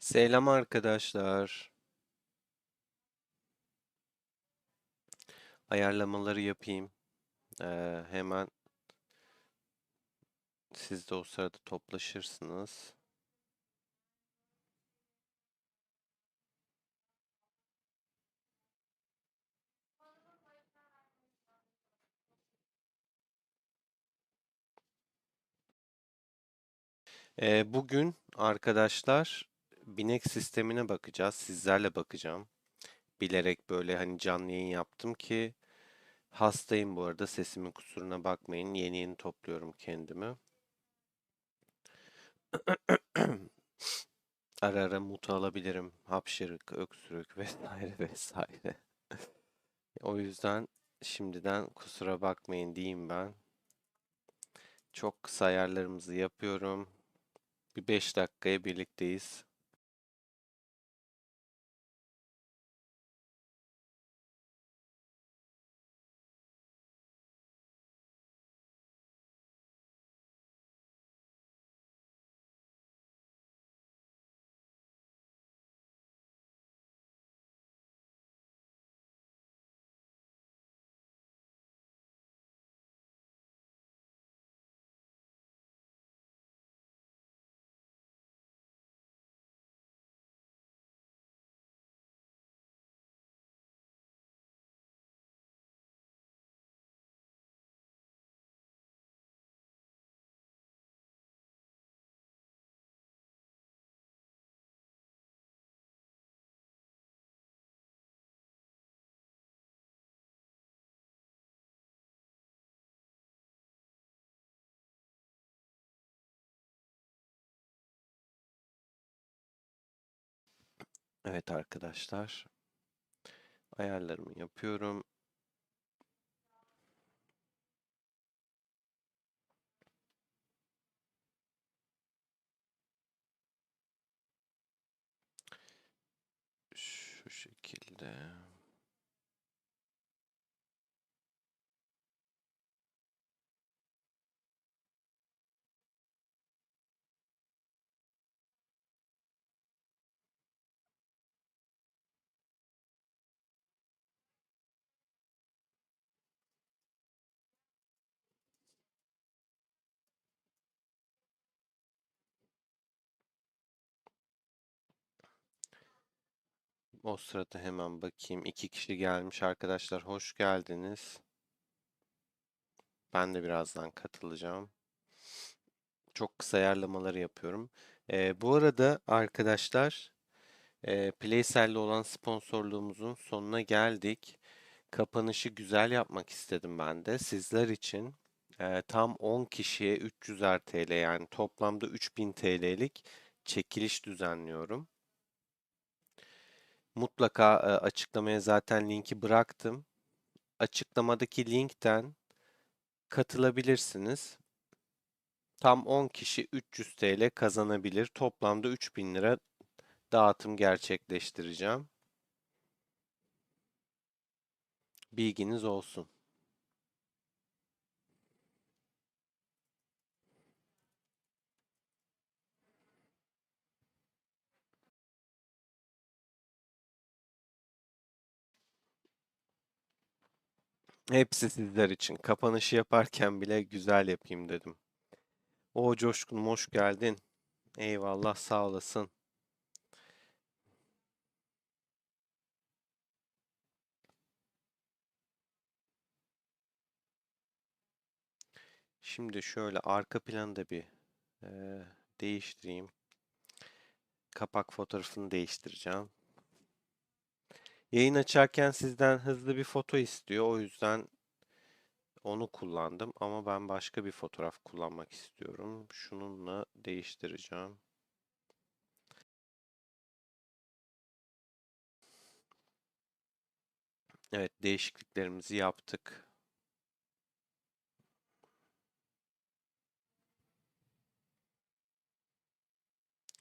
Selam arkadaşlar. Ayarlamaları yapayım. Hemen siz de o sırada toplaşırsınız. Bugün arkadaşlar binek sistemine bakacağız. Sizlerle bakacağım. Bilerek böyle hani canlı yayın yaptım ki hastayım bu arada. Sesimin kusuruna bakmayın. Yeni yeni topluyorum kendimi. Ara ara mut alabilirim. Hapşırık, öksürük vesaire vesaire. O yüzden şimdiden kusura bakmayın diyeyim ben. Çok kısa ayarlarımızı yapıyorum. Bir 5 dakikaya birlikteyiz. Evet arkadaşlar, ayarlarımı yapıyorum. Şu şekilde. O sırada hemen bakayım. 2 kişi gelmiş arkadaşlar. Hoş geldiniz. Ben de birazdan katılacağım. Çok kısa ayarlamaları yapıyorum. Bu arada arkadaşlar, Playsel'le olan sponsorluğumuzun sonuna geldik. Kapanışı güzel yapmak istedim ben de sizler için. Tam 10 kişiye 300'er TL yani toplamda 3000 TL'lik çekiliş düzenliyorum. Mutlaka açıklamaya zaten linki bıraktım. Açıklamadaki linkten katılabilirsiniz. Tam 10 kişi 300 TL kazanabilir. Toplamda 3000 lira dağıtım gerçekleştireceğim. Bilginiz olsun. Hepsi sizler için. Kapanışı yaparken bile güzel yapayım dedim. O Coşkun hoş geldin. Eyvallah sağ olasın. Şimdi şöyle arka planı da bir değiştireyim. Kapak fotoğrafını değiştireceğim. Yayın açarken sizden hızlı bir foto istiyor. O yüzden onu kullandım ama ben başka bir fotoğraf kullanmak istiyorum. Şununla değiştireceğim. Evet, değişikliklerimizi yaptık.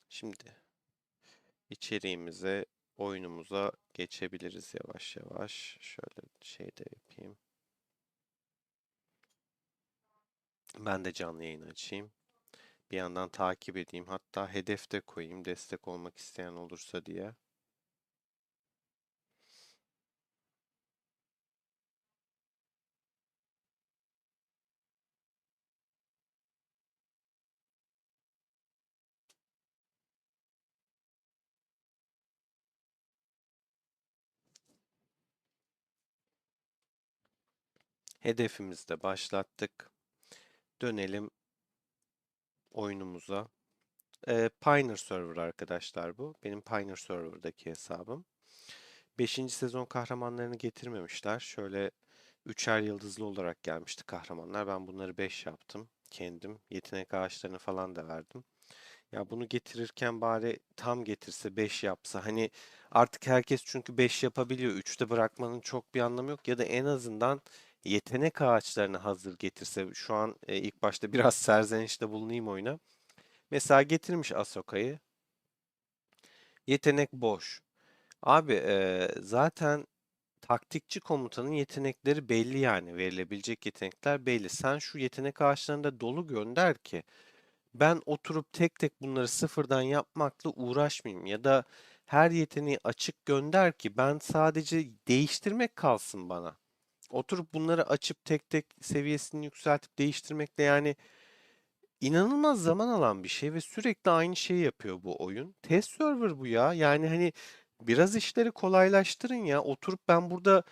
Şimdi içeriğimize, oyunumuza geçebiliriz yavaş yavaş. Şöyle şey de yapayım. Ben de canlı yayın açayım. Bir yandan takip edeyim. Hatta hedef de koyayım destek olmak isteyen olursa diye. Hedefimizi de başlattık. Dönelim oyunumuza. Pioneer Server arkadaşlar bu. Benim Pioneer Server'daki hesabım. Beşinci sezon kahramanlarını getirmemişler. Şöyle üçer yıldızlı olarak gelmişti kahramanlar. Ben bunları 5 yaptım kendim. Yetenek ağaçlarını falan da verdim. Ya bunu getirirken bari tam getirse 5 yapsa. Hani artık herkes çünkü 5 yapabiliyor. Üçte bırakmanın çok bir anlamı yok. Ya da en azından yetenek ağaçlarını hazır getirse. Şu an ilk başta biraz serzenişte bulunayım oyuna. Mesela getirmiş Ahsoka'yı. Yetenek boş. Abi zaten taktikçi komutanın yetenekleri belli yani. Verilebilecek yetenekler belli. Sen şu yetenek ağaçlarında dolu gönder ki ben oturup tek tek bunları sıfırdan yapmakla uğraşmayayım. Ya da her yeteneği açık gönder ki ben sadece değiştirmek kalsın bana. Oturup bunları açıp tek tek seviyesini yükseltip değiştirmekle yani inanılmaz zaman alan bir şey ve sürekli aynı şeyi yapıyor bu oyun. Test server bu ya. Yani hani biraz işleri kolaylaştırın ya. Oturup ben burada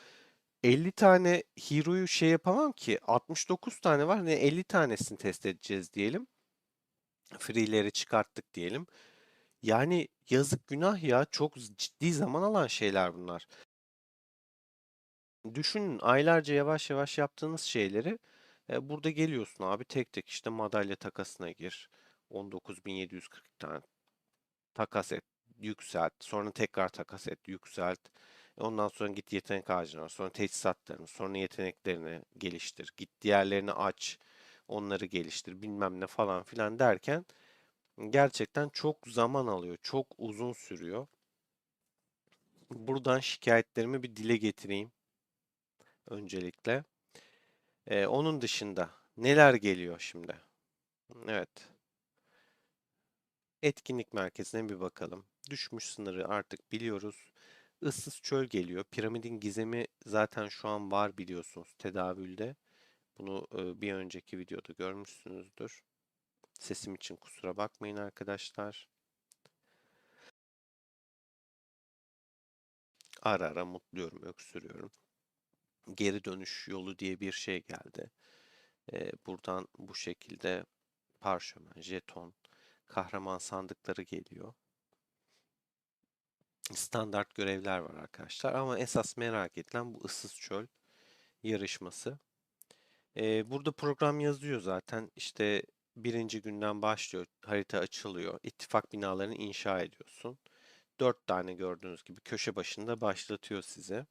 50 tane hero'yu şey yapamam ki. 69 tane var. Ne 50 tanesini test edeceğiz diyelim. Free'leri çıkarttık diyelim. Yani yazık günah ya. Çok ciddi zaman alan şeyler bunlar. Düşünün aylarca yavaş yavaş yaptığınız şeyleri burada geliyorsun abi tek tek işte madalya takasına gir. 19.740 tane takas et, yükselt. Sonra tekrar takas et, yükselt. Ondan sonra git yetenek ağacına, sonra teçhizatlarını, sonra yeteneklerini geliştir. Git diğerlerini aç, onları geliştir, bilmem ne falan filan derken gerçekten çok zaman alıyor, çok uzun sürüyor. Buradan şikayetlerimi bir dile getireyim öncelikle. Onun dışında neler geliyor şimdi? Evet, etkinlik merkezine bir bakalım. Düşmüş sınırı artık biliyoruz. Issız çöl geliyor. Piramidin gizemi zaten şu an var biliyorsunuz tedavülde. Bunu bir önceki videoda görmüşsünüzdür. Sesim için kusura bakmayın arkadaşlar. Ara ara mutluyorum, öksürüyorum. Geri dönüş yolu diye bir şey geldi. Buradan bu şekilde parşömen, jeton, kahraman sandıkları geliyor. Standart görevler var arkadaşlar ama esas merak edilen bu ıssız çöl yarışması. Burada program yazıyor zaten. İşte birinci günden başlıyor. Harita açılıyor. İttifak binalarını inşa ediyorsun. 4 tane gördüğünüz gibi köşe başında başlatıyor size.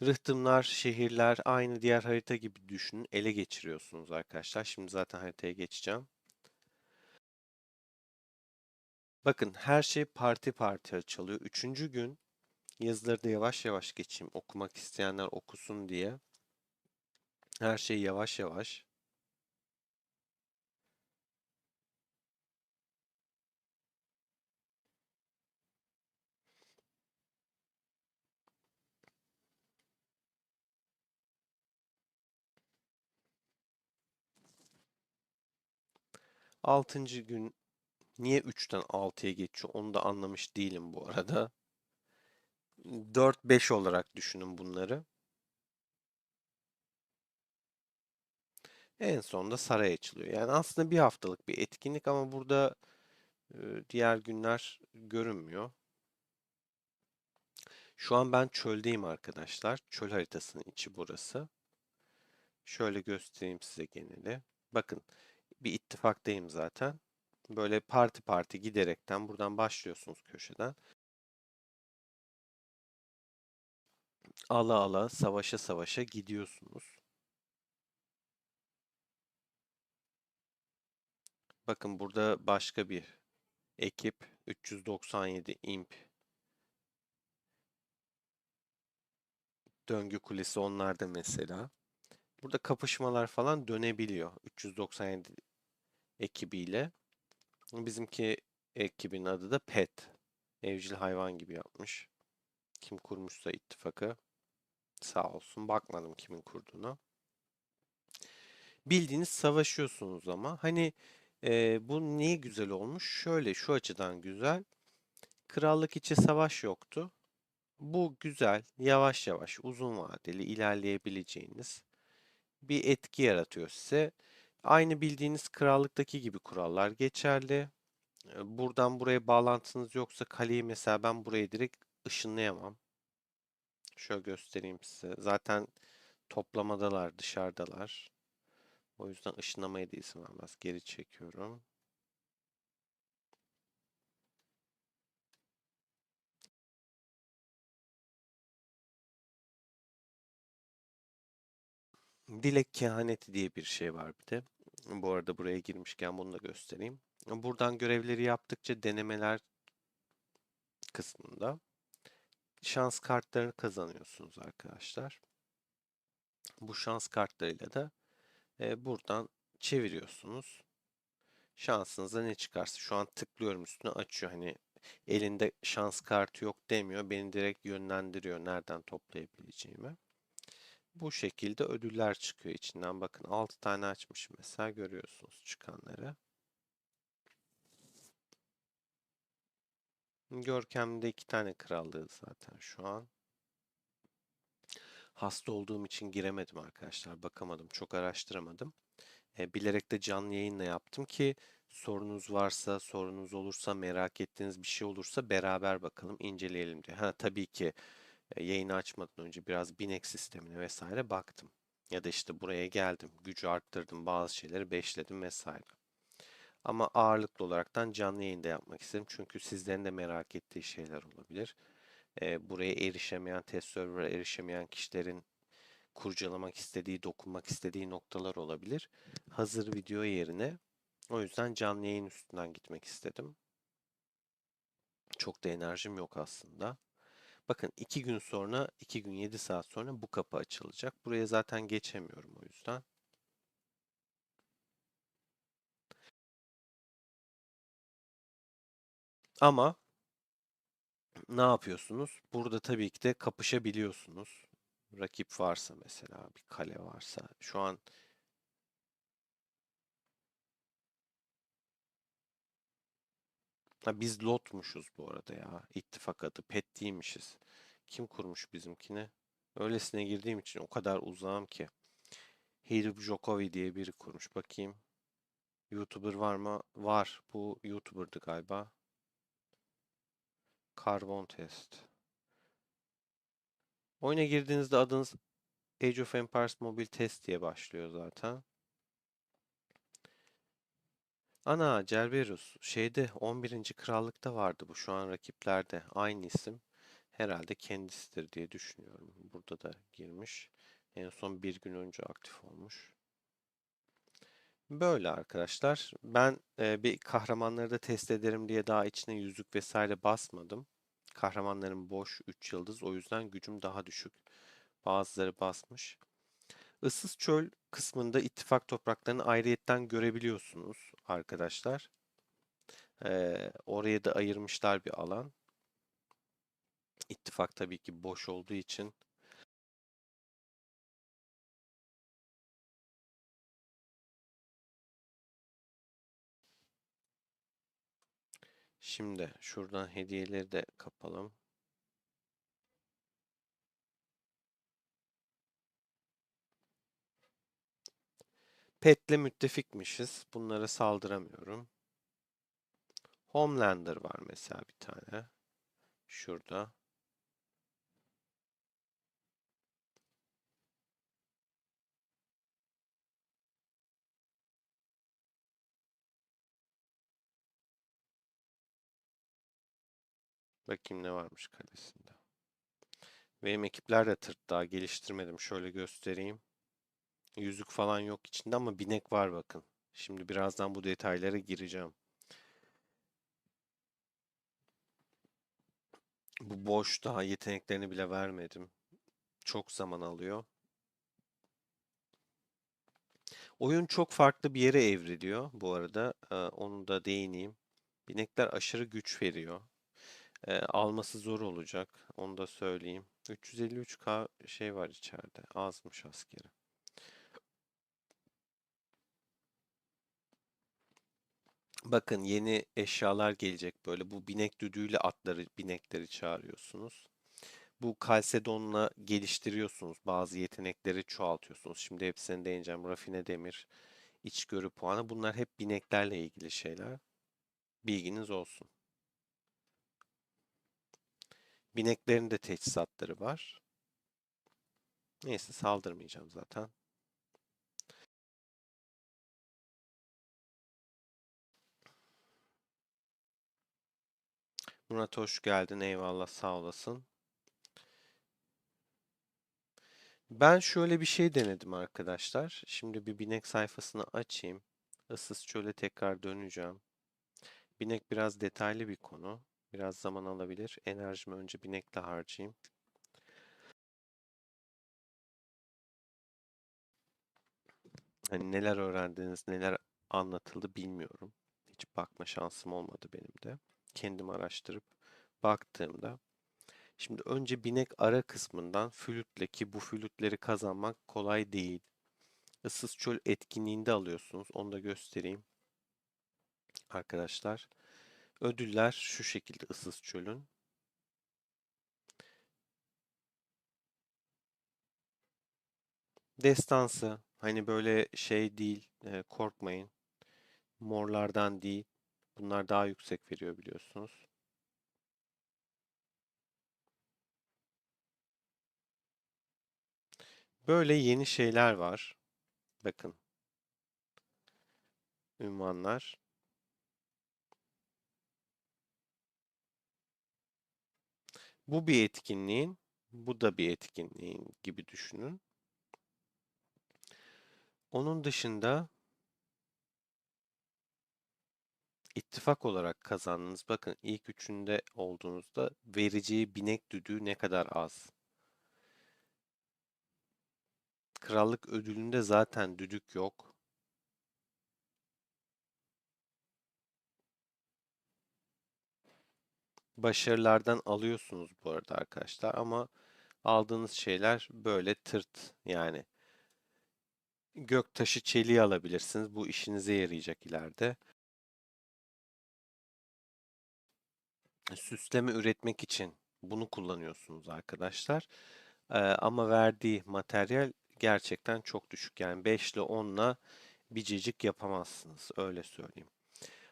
Rıhtımlar, şehirler aynı diğer harita gibi düşünün. Ele geçiriyorsunuz arkadaşlar. Şimdi zaten haritaya geçeceğim. Bakın her şey parti parti açılıyor. Üçüncü gün yazıları da yavaş yavaş geçeyim. Okumak isteyenler okusun diye. Her şey yavaş yavaş. 6. gün niye 3'ten 6'ya geçiyor onu da anlamış değilim bu arada. 4-5 olarak düşünün bunları. En sonunda saray açılıyor. Yani aslında bir haftalık bir etkinlik ama burada diğer günler görünmüyor. Şu an ben çöldeyim arkadaşlar. Çöl haritasının içi burası. Şöyle göstereyim size geneli. Bakın bir ittifaktayım zaten. Böyle parti parti giderekten buradan başlıyorsunuz köşeden. Ala ala savaşa savaşa gidiyorsunuz. Bakın burada başka bir ekip 397 imp döngü kulesi onlar da mesela. Burada kapışmalar falan dönebiliyor. 397 ekibiyle. Bizimki ekibin adı da Pet. Evcil hayvan gibi yapmış. Kim kurmuşsa ittifakı. Sağ olsun. Bakmadım kimin kurduğuna. Bildiğiniz savaşıyorsunuz ama. Hani bu niye güzel olmuş? Şöyle şu açıdan güzel. Krallık içi savaş yoktu. Bu güzel, yavaş yavaş, uzun vadeli ilerleyebileceğiniz bir etki yaratıyor size. Aynı bildiğiniz krallıktaki gibi kurallar geçerli. Buradan buraya bağlantınız yoksa kaleyi mesela ben buraya direkt ışınlayamam. Şöyle göstereyim size. Zaten toplamadalar, dışarıdalar. O yüzden ışınlamaya da izin vermez. Geri çekiyorum. Dilek kehaneti diye bir şey var bir de. Bu arada buraya girmişken bunu da göstereyim. Buradan görevleri yaptıkça denemeler kısmında şans kartlarını kazanıyorsunuz arkadaşlar. Bu şans kartlarıyla da buradan çeviriyorsunuz. Şansınıza ne çıkarsa. Şu an tıklıyorum üstüne açıyor. Hani elinde şans kartı yok demiyor. Beni direkt yönlendiriyor nereden toplayabileceğimi. Bu şekilde ödüller çıkıyor içinden. Bakın 6 tane açmışım mesela görüyorsunuz çıkanları. Görkem'de 2 tane krallığı zaten şu an. Hasta olduğum için giremedim arkadaşlar. Bakamadım. Çok araştıramadım. Bilerek de canlı yayınla yaptım ki sorunuz varsa, sorunuz olursa, merak ettiğiniz bir şey olursa beraber bakalım, inceleyelim diye. Ha tabii ki yayını açmadan önce biraz binek sistemine vesaire baktım. Ya da işte buraya geldim, gücü arttırdım, bazı şeyleri beşledim vesaire. Ama ağırlıklı olaraktan canlı yayında yapmak istedim. Çünkü sizlerin de merak ettiği şeyler olabilir. Buraya erişemeyen, test server'a erişemeyen kişilerin kurcalamak istediği, dokunmak istediği noktalar olabilir. Hazır video yerine o yüzden canlı yayın üstünden gitmek istedim. Çok da enerjim yok aslında. Bakın 2 gün sonra, 2 gün 7 saat sonra bu kapı açılacak. Buraya zaten geçemiyorum o yüzden. Ama ne yapıyorsunuz? Burada tabii ki de kapışabiliyorsunuz. Rakip varsa mesela, bir kale varsa. Şu an ha, biz Lot'muşuz bu arada ya. İttifak adı. Pet değilmişiz. Kim kurmuş bizimkini? Öylesine girdiğim için o kadar uzağım ki. Hirib Jokovi diye biri kurmuş. Bakayım. YouTuber var mı? Var. Bu YouTuber'dı galiba. Karbon Test. Oyuna girdiğinizde adınız Age of Empires Mobile Test diye başlıyor zaten. Ana Cerberus. Şeyde 11. Krallık'ta vardı bu. Şu an rakiplerde. Aynı isim. Herhalde kendisidir diye düşünüyorum. Burada da girmiş. En son bir gün önce aktif olmuş. Böyle arkadaşlar. Ben bir kahramanları da test ederim diye daha içine yüzük vesaire basmadım. Kahramanlarım boş 3 yıldız. O yüzden gücüm daha düşük. Bazıları basmış. Issız çöl kısmında ittifak topraklarını ayrıyetten görebiliyorsunuz arkadaşlar. Oraya da ayırmışlar bir alan. İttifak tabii ki boş olduğu için. Şimdi şuradan hediyeleri de kapalım. Pet'le müttefikmişiz. Bunlara saldıramıyorum. Homelander var mesela bir tane. Şurada. Bakayım ne varmış kalesinde. Benim ekipler de tırt daha geliştirmedim. Şöyle göstereyim. Yüzük falan yok içinde ama binek var bakın. Şimdi birazdan bu detaylara gireceğim. Bu boş daha yeteneklerini bile vermedim. Çok zaman alıyor. Oyun çok farklı bir yere evriliyor bu arada. Onu da değineyim. Binekler aşırı güç veriyor. Alması zor olacak. Onu da söyleyeyim. 353k şey var içeride. Azmış askeri. Bakın yeni eşyalar gelecek böyle. Bu binek düdüğüyle binekleri çağırıyorsunuz. Bu Kalsedon'la geliştiriyorsunuz. Bazı yetenekleri çoğaltıyorsunuz. Şimdi hepsini değineceğim. Rafine demir, içgörü puanı. Bunlar hep bineklerle ilgili şeyler. Bilginiz olsun. Bineklerin de teçhizatları var. Neyse saldırmayacağım zaten. Murat hoş geldin. Eyvallah sağ olasın. Ben şöyle bir şey denedim arkadaşlar. Şimdi bir binek sayfasını açayım. Issız çöle tekrar döneceğim. Binek biraz detaylı bir konu. Biraz zaman alabilir. Enerjimi önce binekle harcayayım. Hani neler öğrendiniz, neler anlatıldı bilmiyorum. Hiç bakma şansım olmadı benim de. Kendim araştırıp baktığımda. Şimdi önce binek ara kısmından flütle ki bu flütleri kazanmak kolay değil. Issız çöl etkinliğinde alıyorsunuz. Onu da göstereyim arkadaşlar. Ödüller şu şekilde ıssız çölün. Destansı hani böyle şey değil, korkmayın. Morlardan değil. Bunlar daha yüksek veriyor biliyorsunuz. Böyle yeni şeyler var. Bakın ünvanlar. Bu bir etkinliğin, bu da bir etkinliğin gibi düşünün. Onun dışında ittifak olarak kazandınız. Bakın ilk üçünde olduğunuzda vereceği binek düdüğü ne kadar az. Krallık ödülünde zaten düdük yok. Başarılardan alıyorsunuz bu arada arkadaşlar ama aldığınız şeyler böyle tırt yani. Göktaşı çeliği alabilirsiniz. Bu işinize yarayacak ileride. Süsleme üretmek için bunu kullanıyorsunuz arkadaşlar. Ama verdiği materyal gerçekten çok düşük. Yani 5 ile 10 ile bir cacık yapamazsınız. Öyle söyleyeyim.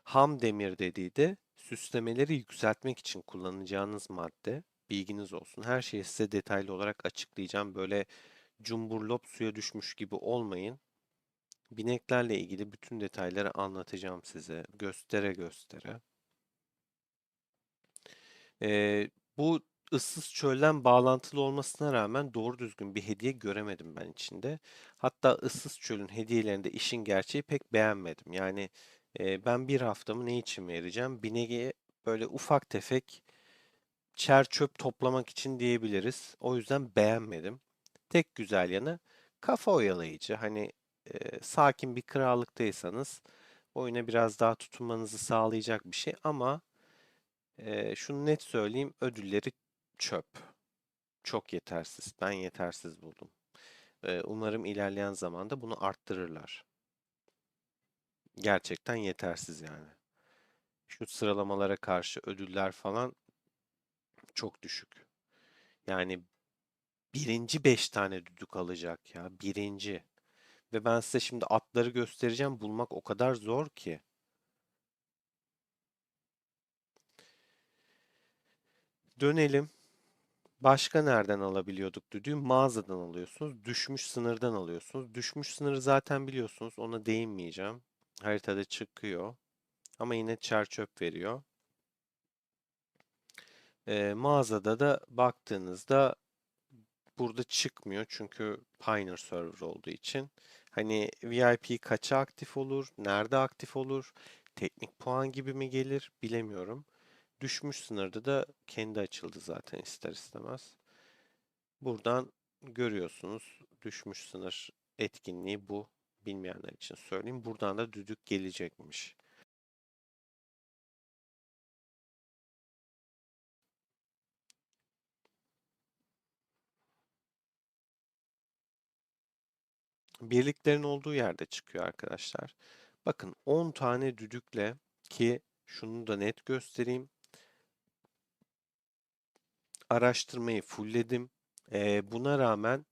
Ham demir dediği de süslemeleri yükseltmek için kullanacağınız madde. Bilginiz olsun. Her şeyi size detaylı olarak açıklayacağım. Böyle cumburlop suya düşmüş gibi olmayın. Bineklerle ilgili bütün detayları anlatacağım size. Göstere göstere. Bu ıssız çölden bağlantılı olmasına rağmen doğru düzgün bir hediye göremedim ben içinde. Hatta ıssız çölün hediyelerinde işin gerçeği pek beğenmedim. Yani ben bir haftamı ne için vereceğim? Bineğe böyle ufak tefek çer çöp toplamak için diyebiliriz. O yüzden beğenmedim. Tek güzel yanı kafa oyalayıcı. Hani sakin bir krallıktaysanız oyuna biraz daha tutunmanızı sağlayacak bir şey ama şunu net söyleyeyim, ödülleri çöp. Çok yetersiz. Ben yetersiz buldum. Umarım ilerleyen zamanda bunu arttırırlar. Gerçekten yetersiz yani. Şu sıralamalara karşı ödüller falan çok düşük. Yani birinci 5 tane düdük alacak ya. Birinci. Ve ben size şimdi atları göstereceğim. Bulmak o kadar zor ki. Dönelim. Başka nereden alabiliyorduk düdüğü? Mağazadan alıyorsunuz. Düşmüş sınırdan alıyorsunuz. Düşmüş sınırı zaten biliyorsunuz. Ona değinmeyeceğim. Haritada çıkıyor. Ama yine çer çöp veriyor. Mağazada da baktığınızda burada çıkmıyor. Çünkü Pioneer server olduğu için. Hani VIP kaça aktif olur? Nerede aktif olur? Teknik puan gibi mi gelir? Bilemiyorum. Düşmüş sınırda da kendi açıldı zaten ister istemez. Buradan görüyorsunuz düşmüş sınır etkinliği bu. bilmeyenler için söyleyeyim. Buradan da düdük gelecekmiş. Birliklerin olduğu yerde çıkıyor arkadaşlar. Bakın 10 tane düdükle, ki şunu da net göstereyim. Araştırmayı fullledim. Buna rağmen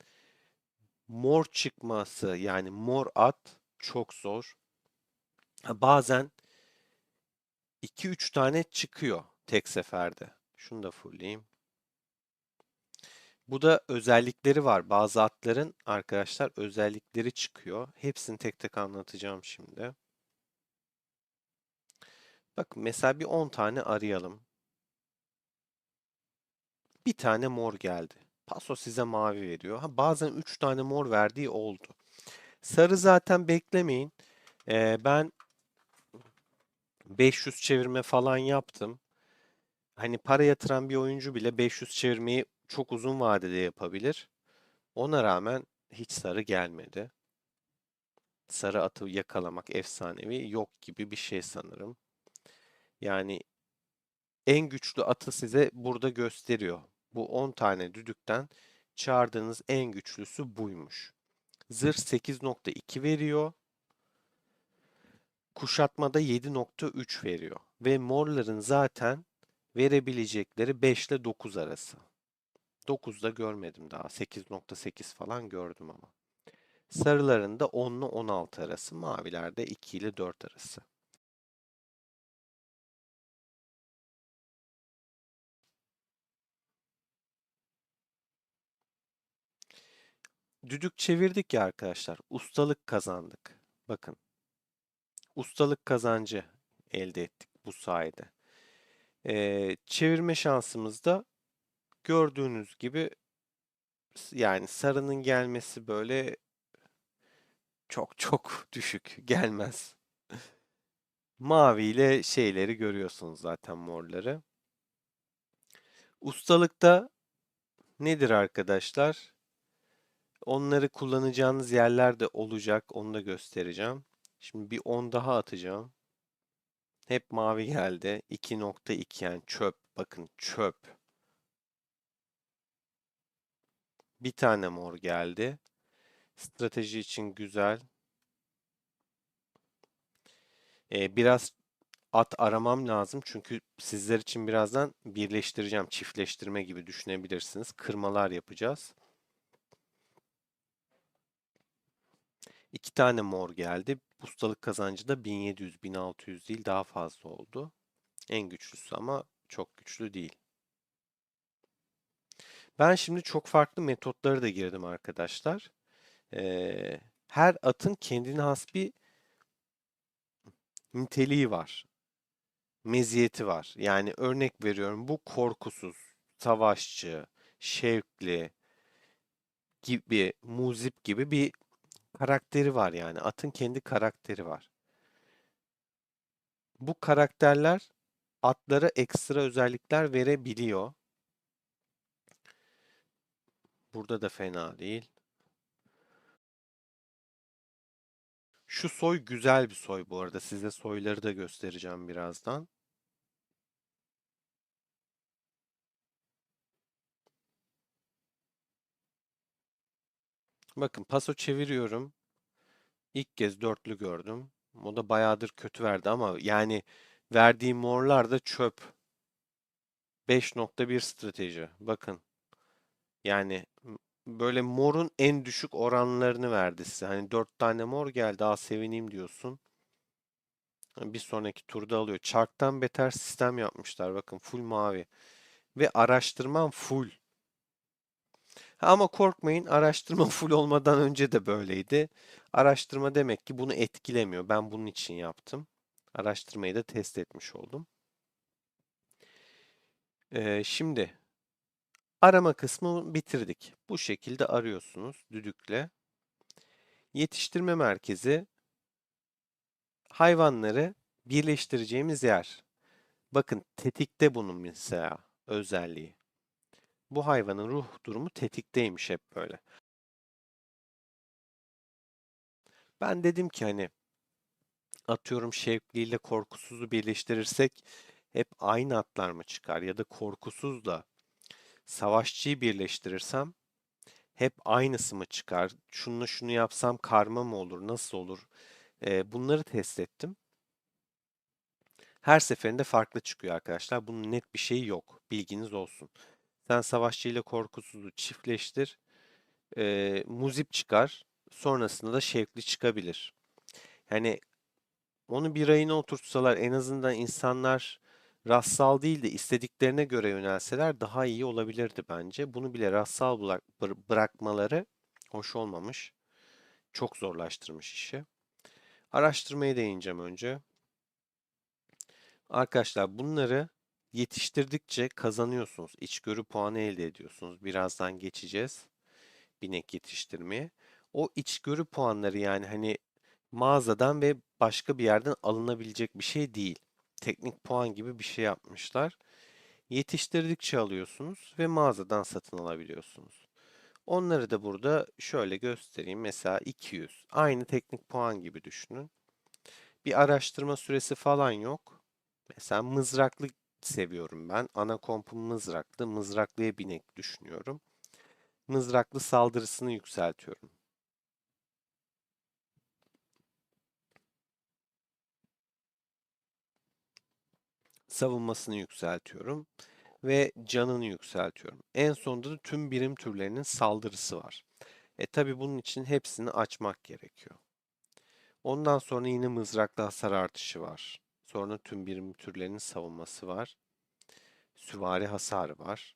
mor çıkması, yani mor at çok zor. Bazen 2-3 tane çıkıyor tek seferde. Şunu da fullleyeyim. Bu da özellikleri var. Bazı atların arkadaşlar özellikleri çıkıyor. Hepsini tek tek anlatacağım şimdi. Bak mesela bir 10 tane arayalım. Bir tane mor geldi. Paso size mavi veriyor. Ha, bazen 3 tane mor verdiği oldu. Sarı zaten beklemeyin. Ben 500 çevirme falan yaptım. Hani para yatıran bir oyuncu bile 500 çevirmeyi çok uzun vadede yapabilir. Ona rağmen hiç sarı gelmedi. Sarı atı yakalamak efsanevi yok gibi bir şey sanırım. Yani en güçlü atı size burada gösteriyor. Bu 10 tane düdükten çağırdığınız en güçlüsü buymuş. Zırh 8.2 veriyor. Kuşatmada 7.3 veriyor. Ve morların zaten verebilecekleri 5 ile 9 arası. 9'da görmedim daha. 8.8 falan gördüm ama. Sarıların da 10 ile 16 arası. Mavilerde 2 ile 4 arası. Düdük çevirdik ya arkadaşlar. Ustalık kazandık. Bakın. Ustalık kazancı elde ettik bu sayede. Çevirme şansımız da gördüğünüz gibi, yani sarının gelmesi böyle çok çok düşük gelmez. Mavi ile şeyleri görüyorsunuz zaten, morları. Ustalıkta nedir arkadaşlar? Onları kullanacağınız yerler de olacak. Onu da göstereceğim. Şimdi bir 10 daha atacağım. Hep mavi geldi. 2.2 yani çöp. Bakın çöp. Bir tane mor geldi. Strateji için güzel. Biraz at aramam lazım çünkü sizler için birazdan birleştireceğim. Çiftleştirme gibi düşünebilirsiniz. Kırmalar yapacağız. 2 tane mor geldi. Ustalık kazancı da 1700, 1600 değil, daha fazla oldu. En güçlüsü ama çok güçlü değil. Ben şimdi çok farklı metotları da girdim arkadaşlar. Her atın kendine has bir niteliği var, meziyeti var. Yani örnek veriyorum, bu korkusuz, savaşçı, şevkli gibi, muzip gibi bir karakteri var yani. Atın kendi karakteri var. Bu karakterler atlara ekstra özellikler verebiliyor. Burada da fena değil. Şu soy güzel bir soy bu arada. Size soyları da göstereceğim birazdan. Bakın paso çeviriyorum. İlk kez dörtlü gördüm. O da bayağıdır kötü verdi ama yani verdiği morlar da çöp. 5.1 strateji. Bakın yani böyle morun en düşük oranlarını verdi size. Hani 4 tane mor geldi, daha sevineyim diyorsun. Bir sonraki turda alıyor. Çarktan beter sistem yapmışlar. Bakın full mavi. Ve araştırmam full. Ama korkmayın, araştırma full olmadan önce de böyleydi. Araştırma demek ki bunu etkilemiyor. Ben bunun için yaptım. Araştırmayı da test etmiş oldum. Şimdi arama kısmı bitirdik. Bu şekilde arıyorsunuz düdükle. Yetiştirme merkezi hayvanları birleştireceğimiz yer. Bakın tetikte bunun mesela özelliği. Bu hayvanın ruh durumu tetikteymiş hep böyle. Ben dedim ki hani atıyorum Şevkli ile Korkusuz'u birleştirirsek hep aynı atlar mı çıkar? Ya da Korkusuz'la Savaşçı'yı birleştirirsem hep aynısı mı çıkar? Şununla şunu yapsam karma mı olur? Nasıl olur? Bunları test ettim. Her seferinde farklı çıkıyor arkadaşlar. Bunun net bir şeyi yok. Bilginiz olsun. Sen Savaşçı ile Korkusuz'u çiftleştir. Muzip çıkar. Sonrasında da Şevkli çıkabilir. Yani onu bir rayına oturtsalar en azından insanlar rastsal değil de istediklerine göre yönelseler daha iyi olabilirdi bence. Bunu bile rastsal bırakmaları hoş olmamış. Çok zorlaştırmış işi. Araştırmaya değineceğim önce. Arkadaşlar bunları yetiştirdikçe kazanıyorsunuz. İçgörü puanı elde ediyorsunuz. Birazdan geçeceğiz binek yetiştirmeye. O içgörü puanları yani hani mağazadan ve başka bir yerden alınabilecek bir şey değil. Teknik puan gibi bir şey yapmışlar. Yetiştirdikçe alıyorsunuz ve mağazadan satın alabiliyorsunuz. Onları da burada şöyle göstereyim. Mesela 200. Aynı teknik puan gibi düşünün. Bir araştırma süresi falan yok. Mesela mızraklı seviyorum ben. Ana kompum mızraklı. Mızraklıya binek düşünüyorum. Mızraklı saldırısını yükseltiyorum. Savunmasını yükseltiyorum. Ve canını yükseltiyorum. En sonunda da tüm birim türlerinin saldırısı var. Tabi bunun için hepsini açmak gerekiyor. Ondan sonra yine mızraklı hasar artışı var. Sonra tüm birim türlerinin savunması var. Süvari hasarı var.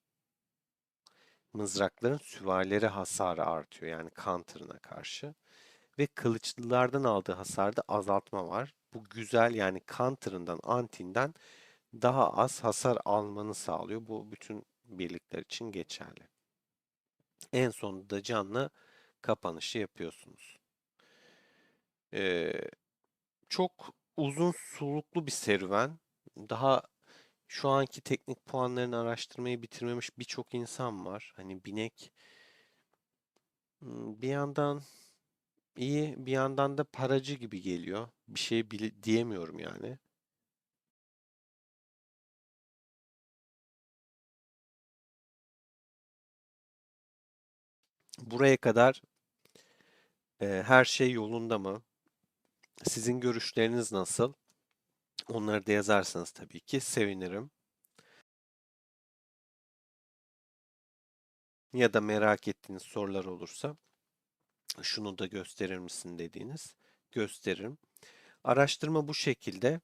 Mızrakların süvarileri hasarı artıyor yani counter'ına karşı. Ve kılıçlılardan aldığı hasarda azaltma var. Bu güzel yani counter'ından, antinden daha az hasar almanı sağlıyor. Bu bütün birlikler için geçerli. En sonunda canlı kapanışı yapıyorsunuz. Ee, Çok uzun soluklu bir serüven. Daha şu anki teknik puanlarını araştırmayı bitirmemiş birçok insan var. Hani binek bir yandan iyi, bir yandan da paracı gibi geliyor. Bir şey diyemiyorum yani. Buraya kadar her şey yolunda mı? Sizin görüşleriniz nasıl? Onları da yazarsanız tabii ki sevinirim. Ya da merak ettiğiniz sorular olursa şunu da gösterir misin dediğiniz gösteririm. Araştırma bu şekilde.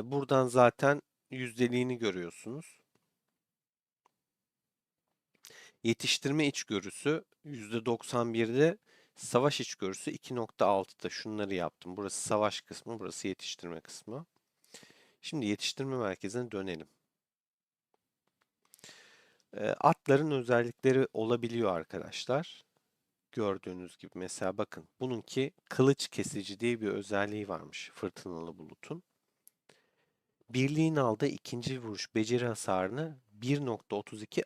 Buradan zaten yüzdeliğini görüyorsunuz. Yetiştirme içgörüsü %91'de, savaş içgörüsü 2,6'da. Şunları yaptım. Burası savaş kısmı, burası yetiştirme kısmı. Şimdi yetiştirme merkezine dönelim. Atların özellikleri olabiliyor arkadaşlar. Gördüğünüz gibi mesela bakın bununki kılıç kesici diye bir özelliği varmış fırtınalı bulutun. Birliğin aldığı ikinci vuruş beceri hasarını 1,32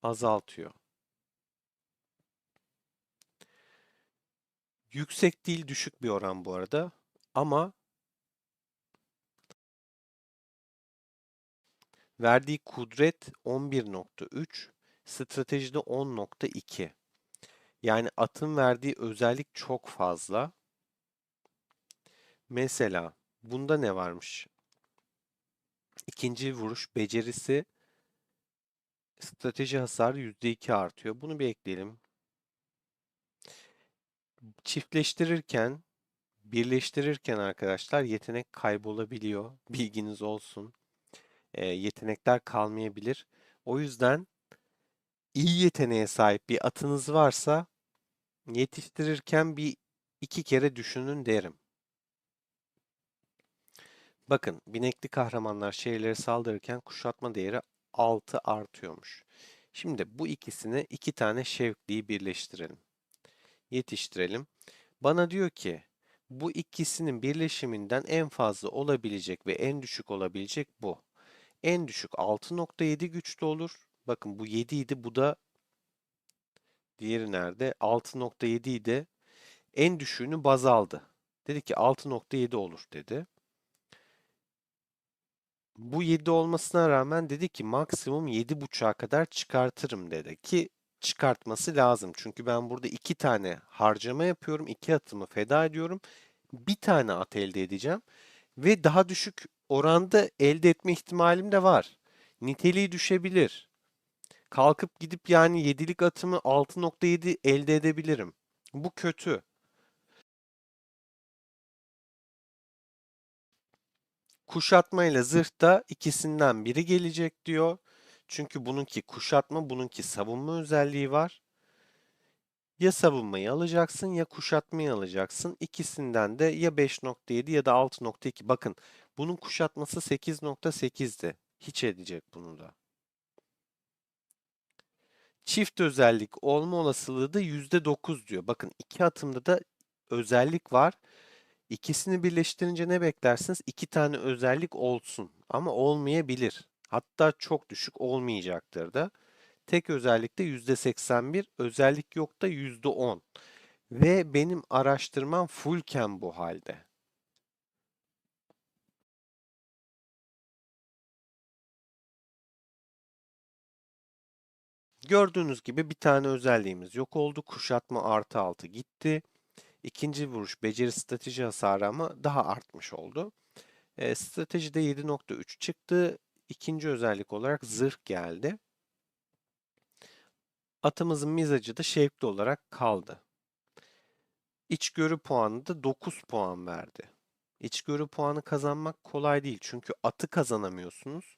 azaltıyor. Yüksek değil, düşük bir oran bu arada ama verdiği kudret 11,3, stratejide 10,2. Yani atın verdiği özellik çok fazla. Mesela bunda ne varmış? İkinci vuruş becerisi, strateji hasarı %2 artıyor. Bunu bir ekleyelim. Çiftleştirirken, birleştirirken arkadaşlar yetenek kaybolabiliyor. Bilginiz olsun. Yetenekler kalmayabilir. O yüzden iyi yeteneğe sahip bir atınız varsa yetiştirirken bir iki kere düşünün derim. Bakın, binekli kahramanlar şehirlere saldırırken kuşatma değeri 6 artıyormuş. Şimdi bu ikisini iki tane şevkliyi birleştirelim. Yetiştirelim. Bana diyor ki bu ikisinin birleşiminden en fazla olabilecek ve en düşük olabilecek bu. En düşük 6,7 güçte olur. Bakın bu 7 idi, bu da diğeri nerede? 6,7 idi. En düşüğünü baz aldı. Dedi ki 6.7 olur dedi. Bu 7 olmasına rağmen dedi ki maksimum 7.5'a kadar çıkartırım dedi ki çıkartması lazım. Çünkü ben burada 2 tane harcama yapıyorum, 2 atımı feda ediyorum. Bir tane at elde edeceğim ve daha düşük oranda elde etme ihtimalim de var. Niteliği düşebilir. Kalkıp gidip yani 7'lik atımı 6.7 elde edebilirim. Bu kötü. Kuşatma ile zırhta ikisinden biri gelecek diyor. Çünkü bununki kuşatma, bununki savunma özelliği var. Ya savunmayı alacaksın ya kuşatmayı alacaksın. İkisinden de ya 5.7 ya da 6.2. Bakın bunun kuşatması 8.8'di. Hiç edecek bunu da. Çift özellik olma olasılığı da %9 diyor. Bakın 2 atımda da özellik var. İkisini birleştirince ne beklersiniz? 2 tane özellik olsun ama olmayabilir. Hatta çok düşük olmayacaktır da. Tek özellikte %81, özellik yok da %10. Ve benim araştırmam fullken bu halde. Gördüğünüz gibi bir tane özelliğimiz yok oldu. Kuşatma +6 gitti. İkinci vuruş beceri strateji hasarı ama daha artmış oldu. Stratejide 7.3 çıktı. İkinci özellik olarak zırh geldi. Atımızın mizacı da şevkli olarak kaldı. İçgörü puanı da 9 puan verdi. İçgörü puanı kazanmak kolay değil çünkü atı kazanamıyorsunuz.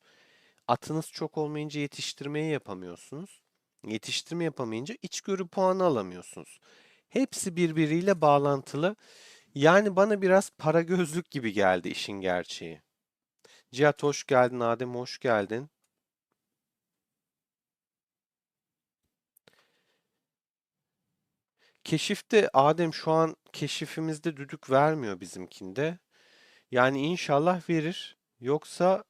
Atınız çok olmayınca yetiştirmeyi yapamıyorsunuz. Yetiştirme yapamayınca içgörü puanı alamıyorsunuz. Hepsi birbiriyle bağlantılı. Yani bana biraz para gözlük gibi geldi işin gerçeği. Cihat hoş geldin, Adem hoş geldin. Keşifte Adem şu an keşifimizde düdük vermiyor bizimkinde. Yani inşallah verir. Yoksa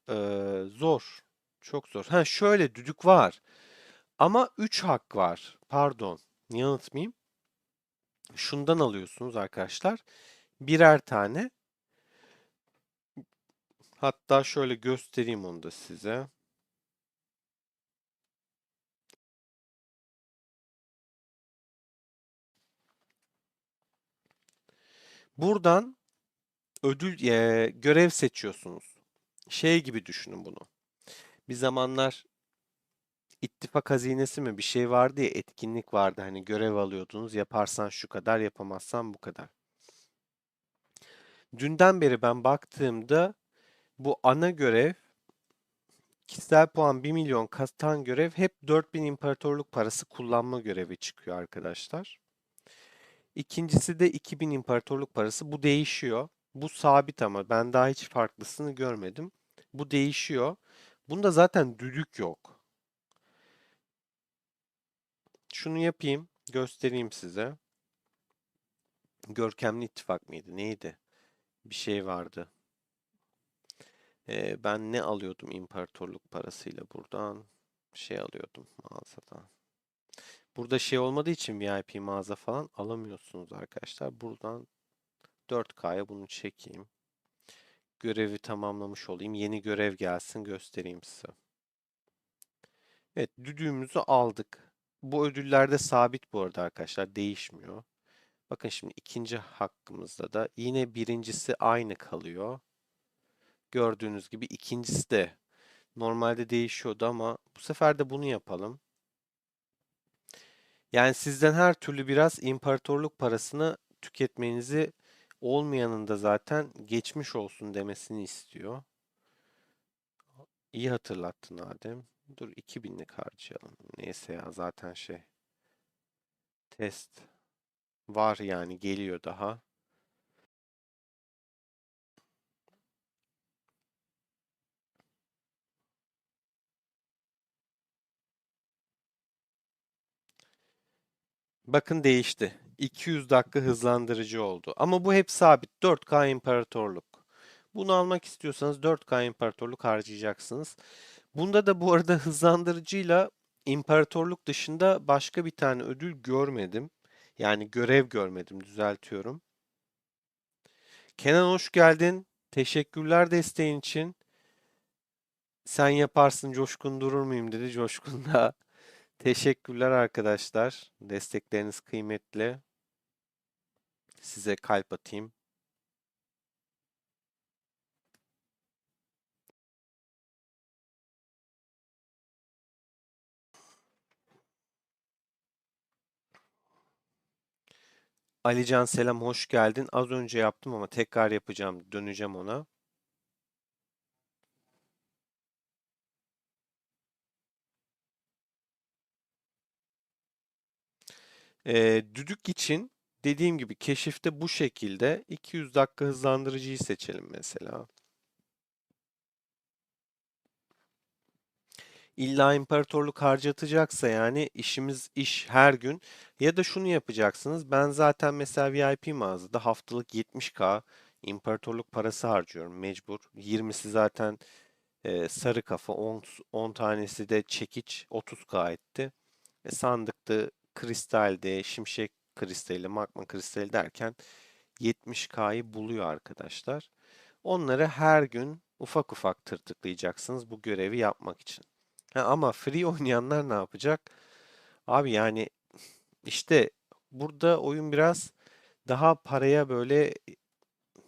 zor. Çok zor. Ha şöyle düdük var. Ama 3 hak var. Pardon. Yanıltmayayım. Şundan alıyorsunuz arkadaşlar. Birer tane. Hatta şöyle göstereyim onu da size. Buradan görev seçiyorsunuz. Şey gibi düşünün bunu. Bir zamanlar ittifak hazinesi mi bir şey vardı ya, etkinlik vardı, hani görev alıyordunuz, yaparsan şu kadar, yapamazsan bu kadar. Dünden beri ben baktığımda bu ana görev, kişisel puan 1 milyon katan görev hep 4.000 imparatorluk parası kullanma görevi çıkıyor arkadaşlar. İkincisi de 2.000 imparatorluk parası. Bu değişiyor. Bu sabit ama ben daha hiç farklısını görmedim. Bu değişiyor. Bunda zaten düdük yok. Şunu yapayım, göstereyim size. Görkemli ittifak mıydı? Neydi? Bir şey vardı. Ben ne alıyordum imparatorluk parasıyla buradan? Şey alıyordum mağazadan. Burada şey olmadığı için VIP mağaza falan alamıyorsunuz arkadaşlar. Buradan 4K'ya bunu çekeyim. Görevi tamamlamış olayım. Yeni görev gelsin, göstereyim size. Evet, düdüğümüzü aldık. Bu ödüller de sabit bu arada arkadaşlar. Değişmiyor. Bakın şimdi ikinci hakkımızda da yine birincisi aynı kalıyor. Gördüğünüz gibi ikincisi de normalde değişiyordu ama bu sefer de bunu yapalım. Yani sizden her türlü biraz imparatorluk parasını tüketmenizi, olmayanın da zaten geçmiş olsun demesini istiyor. İyi hatırlattın Adem. Dur 2000'lik harcayalım. Neyse ya zaten şey test var yani geliyor daha. Bakın değişti. 200 dakika hızlandırıcı oldu. Ama bu hep sabit. 4K imparatorluk. Bunu almak istiyorsanız 4K imparatorluk harcayacaksınız. Bunda da bu arada hızlandırıcıyla imparatorluk dışında başka bir tane ödül görmedim. Yani görev görmedim, düzeltiyorum. Kenan hoş geldin. Teşekkürler desteğin için. Sen yaparsın Coşkun durur muyum dedi Coşkun da. Teşekkürler arkadaşlar. Destekleriniz kıymetli. Size kalp atayım. Alican selam hoş geldin. Az önce yaptım ama tekrar yapacağım. Döneceğim ona. Düdük için dediğim gibi keşifte bu şekilde 200 dakika hızlandırıcıyı seçelim mesela. İlla imparatorluk harcatacaksa yani işimiz iş her gün ya da şunu yapacaksınız. Ben zaten mesela VIP mağazada haftalık 70K imparatorluk parası harcıyorum mecbur. 20'si zaten sarı kafa, 10 tanesi de çekiç 30K etti. Sandıkta kristalde, şimşek kristali, magma kristali derken 70K'yı buluyor arkadaşlar. Onları her gün ufak ufak tırtıklayacaksınız bu görevi yapmak için. Ha, ama free oynayanlar ne yapacak? Abi yani işte burada oyun biraz daha paraya böyle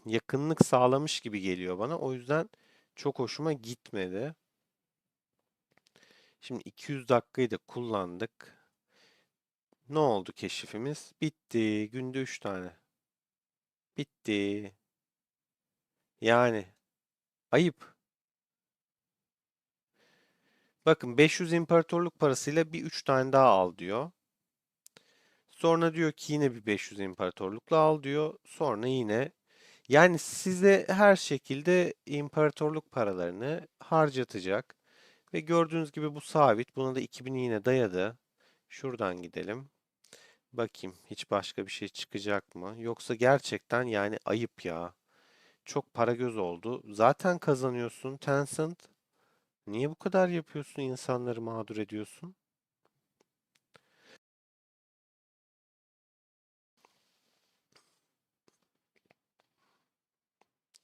yakınlık sağlamış gibi geliyor bana. O yüzden çok hoşuma gitmedi. Şimdi 200 dakikayı da kullandık. Ne oldu keşifimiz? Bitti. Günde 3 tane. Bitti. Yani ayıp. Bakın 500 imparatorluk parasıyla bir 3 tane daha al diyor. Sonra diyor ki yine bir 500 imparatorlukla al diyor. Sonra yine yani size her şekilde imparatorluk paralarını harcatacak. Ve gördüğünüz gibi bu sabit. Buna da 2000'i yine dayadı. Şuradan gidelim. Bakayım hiç başka bir şey çıkacak mı? Yoksa gerçekten yani ayıp ya. Çok para göz oldu. Zaten kazanıyorsun Tencent. Niye bu kadar yapıyorsun? İnsanları mağdur ediyorsun?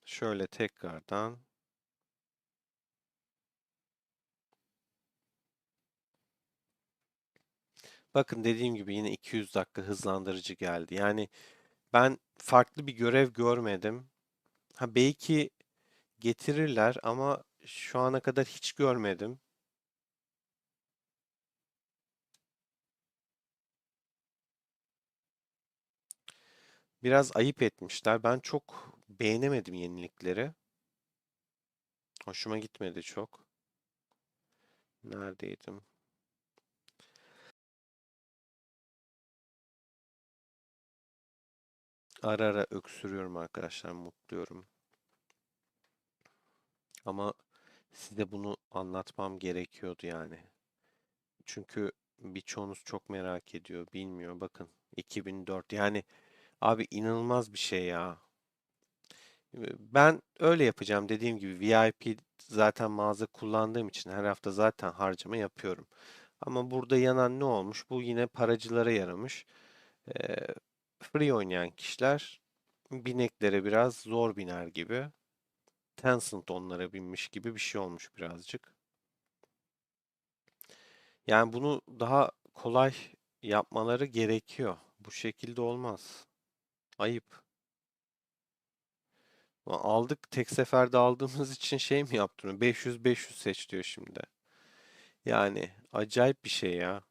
Şöyle tekrardan. Bakın dediğim gibi yine 200 dakika hızlandırıcı geldi. Yani ben farklı bir görev görmedim. Ha belki getirirler ama şu ana kadar hiç görmedim. Biraz ayıp etmişler. Ben çok beğenemedim yenilikleri. Hoşuma gitmedi çok. Neredeydim? Ara ara öksürüyorum arkadaşlar, mutluyorum. Ama size bunu anlatmam gerekiyordu yani. Çünkü birçoğunuz çok merak ediyor, bilmiyor. Bakın 2004 yani abi inanılmaz bir şey ya. Ben öyle yapacağım dediğim gibi VIP zaten mağaza kullandığım için her hafta zaten harcama yapıyorum. Ama burada yanan ne olmuş? Bu yine paracılara yaramış. Ee, Free oynayan kişiler bineklere biraz zor biner gibi. Tencent onlara binmiş gibi bir şey olmuş birazcık. Yani bunu daha kolay yapmaları gerekiyor. Bu şekilde olmaz. Ayıp. Aldık tek seferde aldığımız için şey mi yaptım? 500 seç diyor şimdi. Yani acayip bir şey ya.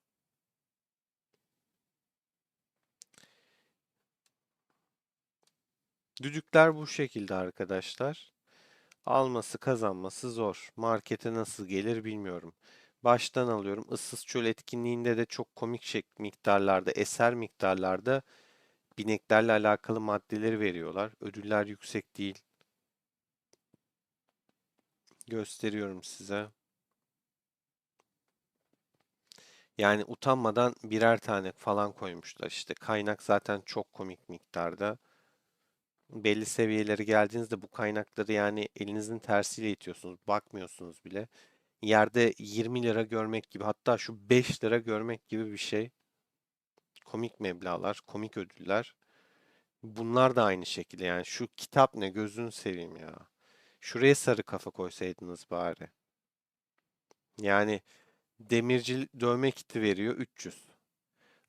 Düdükler bu şekilde arkadaşlar. Alması kazanması zor. Markete nasıl gelir bilmiyorum. Baştan alıyorum. Issız çöl etkinliğinde de çok komik miktarlarda, eser miktarlarda bineklerle alakalı maddeleri veriyorlar. Ödüller yüksek değil. Gösteriyorum size. Yani utanmadan birer tane falan koymuşlar işte. Kaynak zaten çok komik miktarda. Belli seviyeleri geldiğinizde bu kaynakları yani elinizin tersiyle itiyorsunuz. Bakmıyorsunuz bile. Yerde 20 lira görmek gibi hatta şu 5 lira görmek gibi bir şey. komik meblağlar, komik ödüller. Bunlar da aynı şekilde. Yani şu kitap ne gözünü seveyim ya. Şuraya sarı kafa koysaydınız bari. Yani demirci dövme kiti veriyor 300.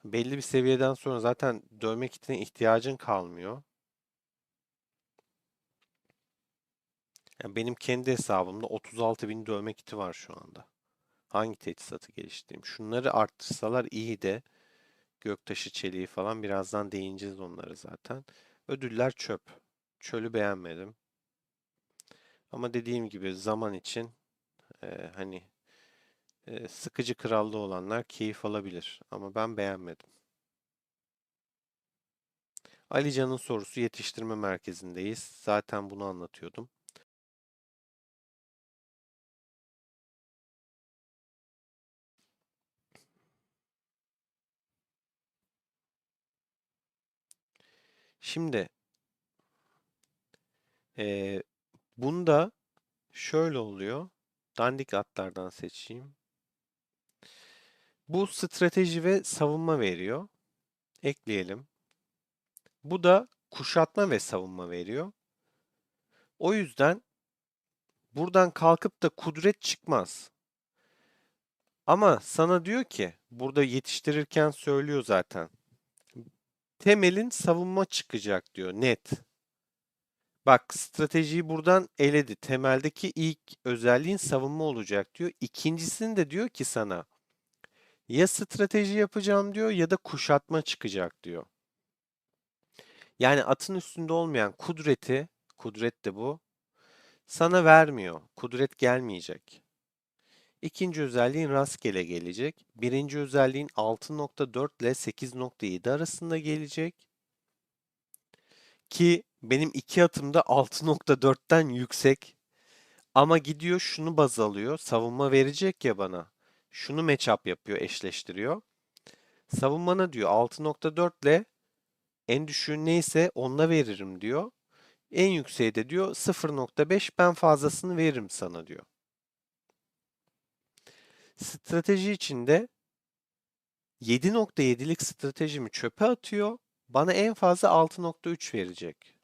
Belli bir seviyeden sonra zaten dövme kitine ihtiyacın kalmıyor. Yani benim kendi hesabımda 36 bin dövme kiti var şu anda. Hangi teçhizatı geliştireyim? Şunları arttırsalar iyi de göktaşı çeliği falan birazdan değineceğiz onları zaten. Ödüller çöp. Çölü beğenmedim. Ama dediğim gibi zaman için hani sıkıcı krallı olanlar keyif alabilir. Ama ben beğenmedim. Alican'ın sorusu yetiştirme merkezindeyiz. Zaten bunu anlatıyordum. Şimdi e, bunda şöyle oluyor. Dandik atlardan seçeyim. Bu strateji ve savunma veriyor. Ekleyelim. Bu da kuşatma ve savunma veriyor. O yüzden buradan kalkıp da kudret çıkmaz. Ama sana diyor ki, burada yetiştirirken söylüyor zaten. Temelin savunma çıkacak diyor net. Bak stratejiyi buradan eledi. Temeldeki ilk özelliğin savunma olacak diyor. İkincisini de diyor ki sana ya strateji yapacağım diyor ya da kuşatma çıkacak diyor. Yani atın üstünde olmayan kudreti, kudret de bu, sana vermiyor. Kudret gelmeyecek. İkinci özelliğin rastgele gelecek. Birinci özelliğin 6.4 ile 8.7 arasında gelecek. Ki benim iki atım da 6.4'ten yüksek. Ama gidiyor şunu baz alıyor. Savunma verecek ya bana. Şunu matchup yapıyor, eşleştiriyor. Savunmana diyor 6.4 ile en düşüğü neyse onunla veririm diyor. En yükseği de diyor 0.5 ben fazlasını veririm sana diyor. Strateji içinde 7.7'lik stratejimi çöpe atıyor. Bana en fazla 6.3 verecek.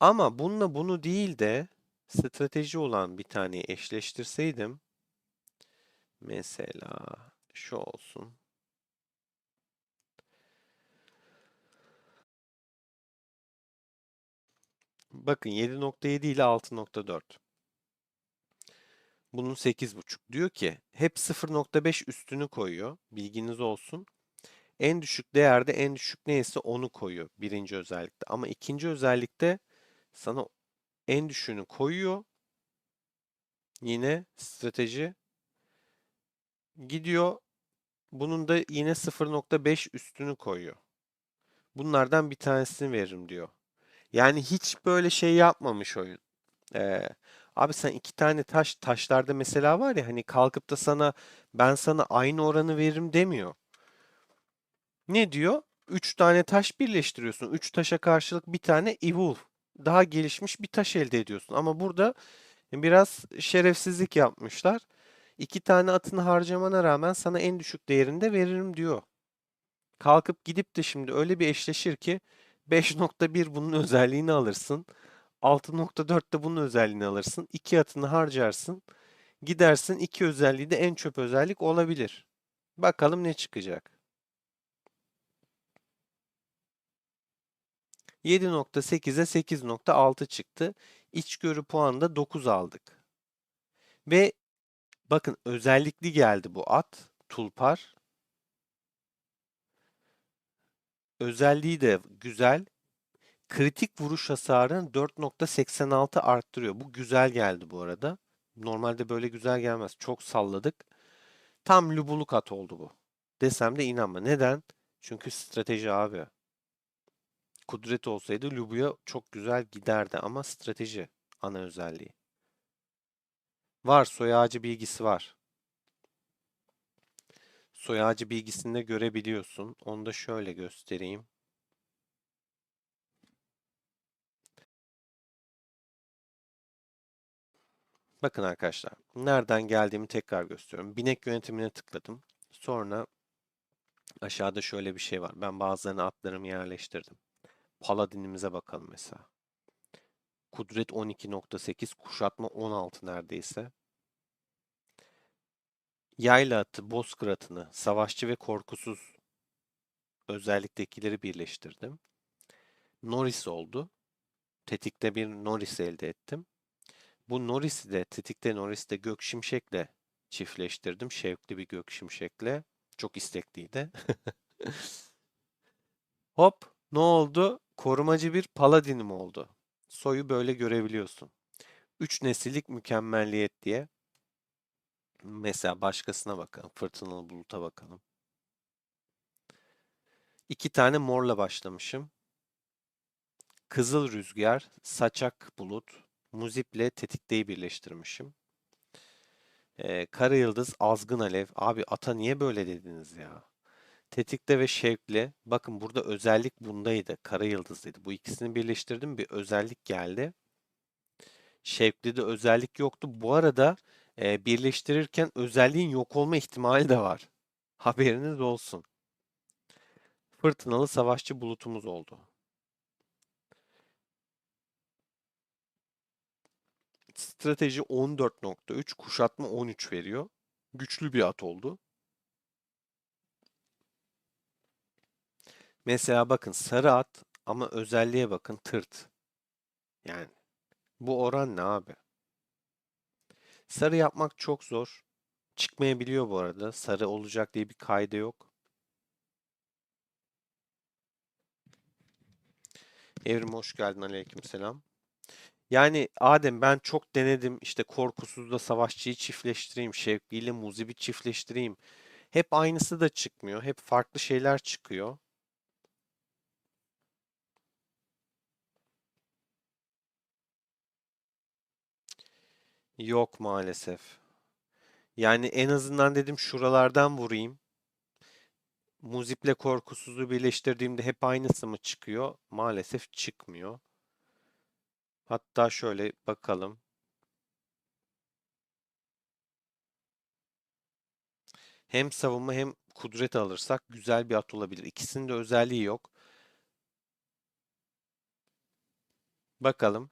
Ama bununla bunu değil de strateji olan bir taneyi eşleştirseydim mesela şu olsun. Bakın 7.7 ile 6.4. Bunun 8.5. Diyor ki hep 0.5 üstünü koyuyor. Bilginiz olsun. En düşük değerde en düşük neyse onu koyuyor birinci özellikte. Ama ikinci özellikte sana en düşüğünü koyuyor. Yine strateji gidiyor. Bunun da yine 0.5 üstünü koyuyor. Bunlardan bir tanesini veririm diyor. Yani hiç böyle şey yapmamış oyun. Ee, abi sen iki tane taşlarda mesela var ya hani kalkıp da sana ben sana aynı oranı veririm demiyor. Ne diyor? Üç tane taş birleştiriyorsun. Üç taşa karşılık bir tane evolve. Daha gelişmiş bir taş elde ediyorsun. Ama burada biraz şerefsizlik yapmışlar. İki tane atını harcamana rağmen sana en düşük değerinde veririm diyor. Kalkıp gidip de şimdi öyle bir eşleşir ki 5.1 bunun özelliğini alırsın. 6.4 de bunun özelliğini alırsın. İki atını harcarsın. Gidersin iki özelliği de en çöp özellik olabilir. Bakalım ne çıkacak. 7.8'e 8.6 çıktı. İçgörü puanı da 9 aldık. Ve bakın özellikli geldi bu at. Tulpar. Özelliği de güzel. Kritik vuruş hasarını 4.86 arttırıyor. Bu güzel geldi bu arada. Normalde böyle güzel gelmez. Çok salladık. Tam lubuluk at oldu bu. Desem de inanma. Neden? Çünkü strateji abi. Kudret olsaydı Lubu'ya çok güzel giderdi ama strateji ana özelliği. Var soy ağacı bilgisi var. Soy ağacı bilgisini de görebiliyorsun. Onu da şöyle göstereyim. Bakın arkadaşlar. Nereden geldiğimi tekrar gösteriyorum. Binek yönetimine tıkladım. Sonra Aşağıda şöyle bir şey var. Ben bazılarını atlarımı yerleştirdim. Paladinimize bakalım mesela. Kudret 12.8, kuşatma 16 neredeyse. Yayla atı, bozkır atını, savaşçı ve korkusuz özelliktekileri birleştirdim. Norris oldu. Tetikte bir Norris elde ettim. Bu Norris'i de tetikte Norris'te Gök Şimşek'le çiftleştirdim. Şevkli bir Gök Şimşek'le. Çok istekliydi. Hop, ne oldu? Korumacı bir Paladinim oldu. Soyu böyle görebiliyorsun. 3 nesillik mükemmelliyet diye. Mesela başkasına bakalım. Fırtınalı Bulut'a bakalım. 2 tane morla başlamışım. Kızıl Rüzgar, Saçak Bulut, Muzip'le Tetikte'yi birleştirmişim. Kara Yıldız, Azgın Alev. Abi ata niye böyle dediniz ya? Tetikte ve Şevkli. Bakın burada özellik bundaydı. Kara Yıldız'daydı. Bu ikisini birleştirdim. Bir özellik geldi. Şevkli'de özellik yoktu. Bu arada birleştirirken özelliğin yok olma ihtimali de var. Haberiniz olsun. Fırtınalı Savaşçı Bulutumuz oldu. Strateji 14.3, kuşatma 13 veriyor. Güçlü bir at oldu. Mesela bakın sarı at ama özelliğe bakın tırt. Yani bu oran ne abi? Sarı yapmak çok zor. Çıkmayabiliyor bu arada. Sarı olacak diye bir kaydı yok. Evrim hoş geldin, aleykümselam. Yani Adem ben çok denedim. İşte Korkusuz'da Savaşçı'yı çiftleştireyim. Şevki ile Muzip'i çiftleştireyim. Hep aynısı da çıkmıyor. Hep farklı şeyler çıkıyor. Yok maalesef. Yani en azından dedim şuralardan vurayım. Muzip'le Korkusuz'u birleştirdiğimde hep aynısı mı çıkıyor? Maalesef çıkmıyor. Hatta şöyle bakalım. Hem savunma hem kudret alırsak güzel bir at olabilir. İkisinin de özelliği yok. Bakalım.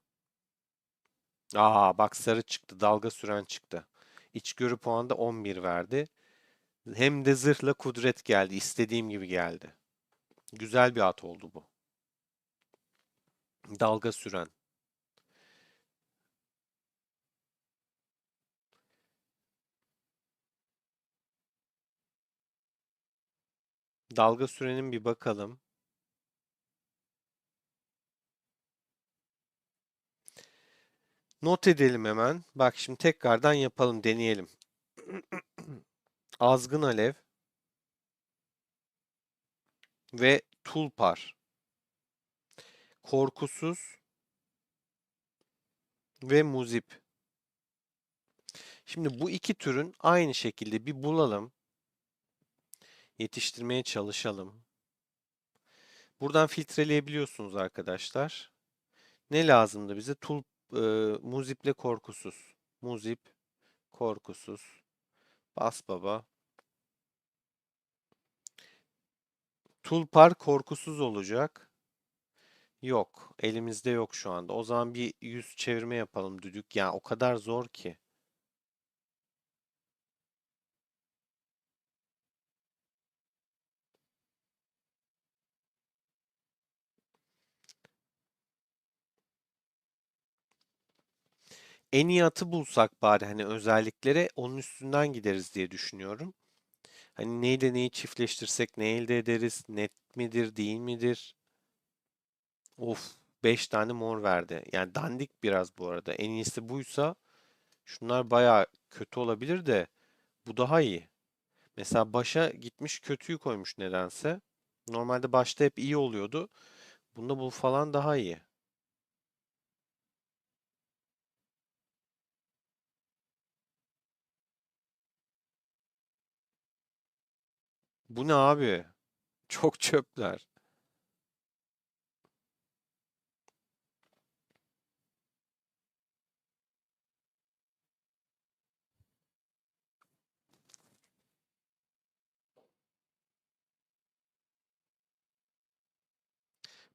Aa bak sarı çıktı. Dalga süren çıktı. İçgörü puanı da 11 verdi. Hem de zırhla kudret geldi. İstediğim gibi geldi. Güzel bir at oldu bu. Dalga süren. Dalga sürenin bir bakalım. Not edelim hemen. Bak şimdi tekrardan yapalım, deneyelim. Azgın Alev ve Tulpar. Korkusuz ve Muzip. Şimdi bu iki türün aynı şekilde bir bulalım. Yetiştirmeye çalışalım. Buradan filtreleyebiliyorsunuz arkadaşlar. Ne lazımdı bize? E, Muzip'le korkusuz. Muzip, korkusuz. Bas baba. Tulpar korkusuz olacak. Yok. Elimizde yok şu anda. O zaman bir yüz çevirme yapalım düdük. Ya o kadar zor ki. En iyi atı bulsak bari hani özelliklere onun üstünden gideriz diye düşünüyorum. Hani neyle neyi çiftleştirsek ne elde ederiz? Net midir, değil midir? Of, 5 tane mor verdi. Yani dandik biraz bu arada. En iyisi buysa şunlar baya kötü olabilir de bu daha iyi. Mesela başa gitmiş kötüyü koymuş nedense. Normalde başta hep iyi oluyordu. Bunda bu falan daha iyi. Bu ne abi? Çok çöpler.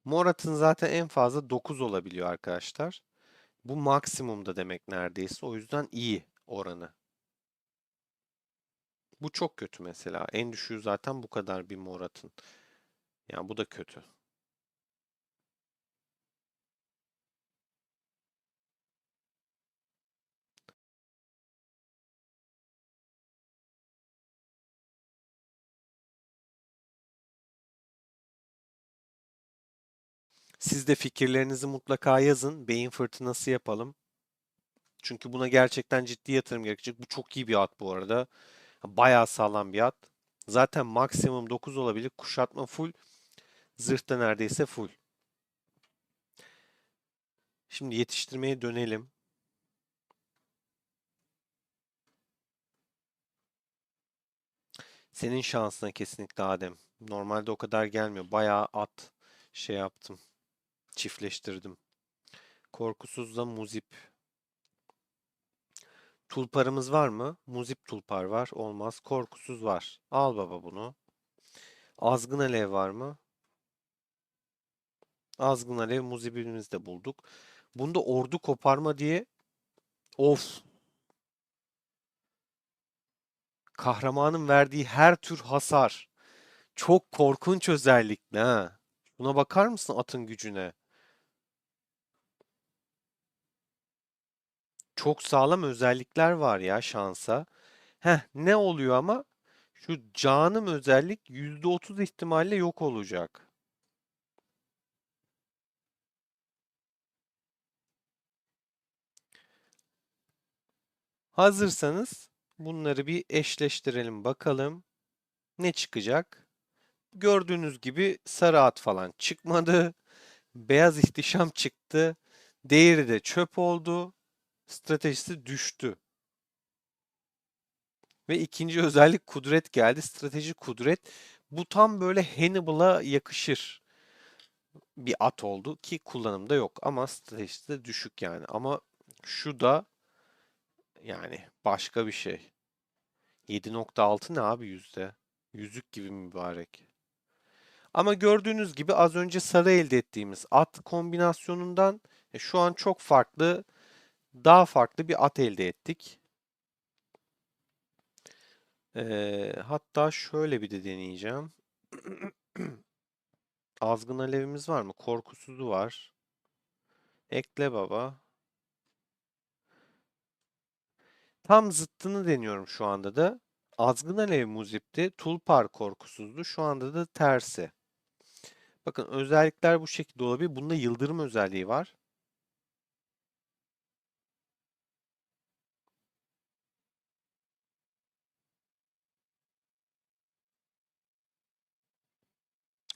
Mor atın zaten en fazla 9 olabiliyor arkadaşlar. Bu maksimumda demek neredeyse. O yüzden iyi oranı. Bu çok kötü mesela. En düşüğü zaten bu kadar bir mor atın. Yani bu da kötü. Siz de fikirlerinizi mutlaka yazın. Beyin fırtınası yapalım. Çünkü buna gerçekten ciddi yatırım gerekecek. Bu çok iyi bir at bu arada. Bayağı sağlam bir at. Zaten maksimum 9 olabilir. Kuşatma full. Zırh da neredeyse full. Şimdi yetiştirmeye dönelim. Senin şansına kesinlikle Adem. Normalde o kadar gelmiyor. Bayağı at şey yaptım. Çiftleştirdim. Korkusuzla muzip. Tulparımız var mı? Muzip tulpar var. Olmaz. Korkusuz var. Al baba bunu. Azgın alev var mı? Azgın alev muzibimizi de bulduk. Bunda ordu koparma diye of, kahramanın verdiği her tür hasar. Çok korkunç özellik ne ha? Buna bakar mısın atın gücüne? Çok sağlam özellikler var ya şansa. Heh, ne oluyor ama? Şu canım özellik %30 ihtimalle yok olacak. Hazırsanız bunları bir eşleştirelim bakalım. Ne çıkacak? Gördüğünüz gibi sarı at falan çıkmadı. Beyaz ihtişam çıktı. Değeri de çöp oldu. Stratejisi düştü. Ve ikinci özellik kudret geldi. Strateji kudret. Bu tam böyle Hannibal'a yakışır bir at oldu ki kullanımda yok ama stratejisi de düşük yani. Ama şu da yani başka bir şey. 7,6 ne abi yüzde? Yüzük gibi mübarek. Ama gördüğünüz gibi az önce sarı elde ettiğimiz at kombinasyonundan şu an çok farklı, daha farklı bir at elde ettik. Hatta şöyle bir de deneyeceğim. Azgın alevimiz var mı? Korkusuzu var. Ekle baba. Tam zıttını deniyorum şu anda da. Azgın alev muzipti. Tulpar korkusuzdu. Şu anda da tersi. Bakın özellikler bu şekilde olabilir. Bunda yıldırım özelliği var.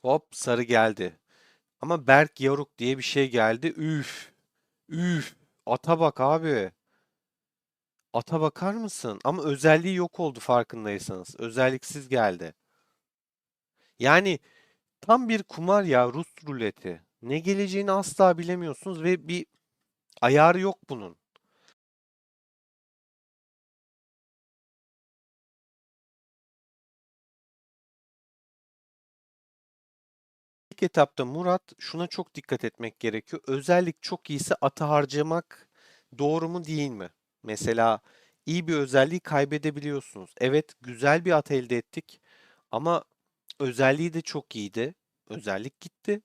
Hop sarı geldi. Ama Berk Yaruk diye bir şey geldi. Üf. Üf. Ata bak abi. Ata bakar mısın? Ama özelliği yok oldu farkındaysanız. Özelliksiz geldi. Yani tam bir kumar ya, Rus ruleti. Ne geleceğini asla bilemiyorsunuz ve bir ayarı yok bunun. İlk etapta Murat şuna çok dikkat etmek gerekiyor. Özellik çok iyiyse atı harcamak doğru mu değil mi? Mesela iyi bir özelliği kaybedebiliyorsunuz. Evet, güzel bir at elde ettik ama özelliği de çok iyiydi. Özellik gitti.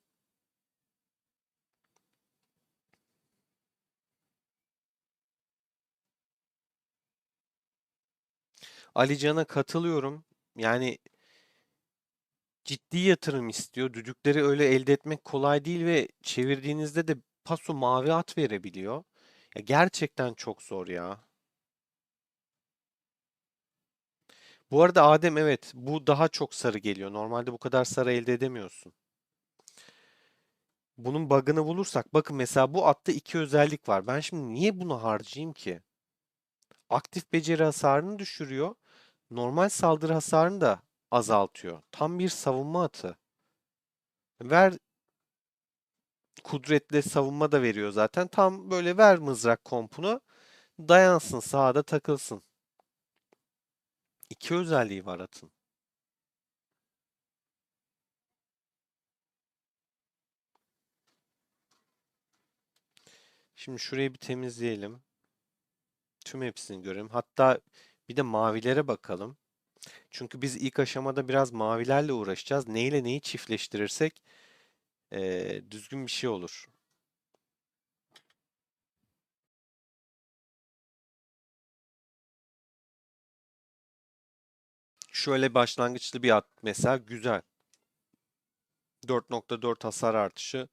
Ali Can'a katılıyorum. Yani ciddi yatırım istiyor. Düdükleri öyle elde etmek kolay değil ve çevirdiğinizde de paso mavi at verebiliyor. Ya gerçekten çok zor ya. Bu arada Adem, evet, bu daha çok sarı geliyor. Normalde bu kadar sarı elde edemiyorsun. Bunun bug'ını bulursak bakın mesela bu atta iki özellik var. Ben şimdi niye bunu harcayayım ki? Aktif beceri hasarını düşürüyor. Normal saldırı hasarını da azaltıyor. Tam bir savunma atı. Ver, kudretli savunma da veriyor zaten. Tam böyle ver mızrak kompunu. Dayansın, sahada takılsın. İki özelliği var atın. Şimdi şurayı bir temizleyelim. Tüm hepsini görelim. Hatta bir de mavilere bakalım. Çünkü biz ilk aşamada biraz mavilerle uğraşacağız. Neyle neyi çiftleştirirsek düzgün bir şey olur. Şöyle başlangıçlı bir at mesela güzel. 4.4 hasar artışı.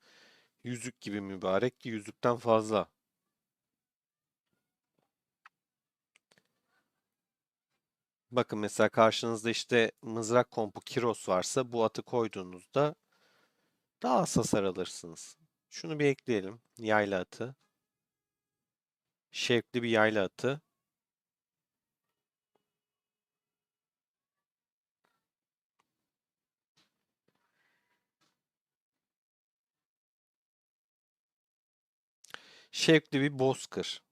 Yüzük gibi mübarek ki yüzükten fazla. Bakın mesela karşınızda işte mızrak kompu Kiros varsa bu atı koyduğunuzda daha az hasar alırsınız. Şunu bir ekleyelim. Yayla atı. Şevkli bir yayla atı. Şevkli bir bozkır.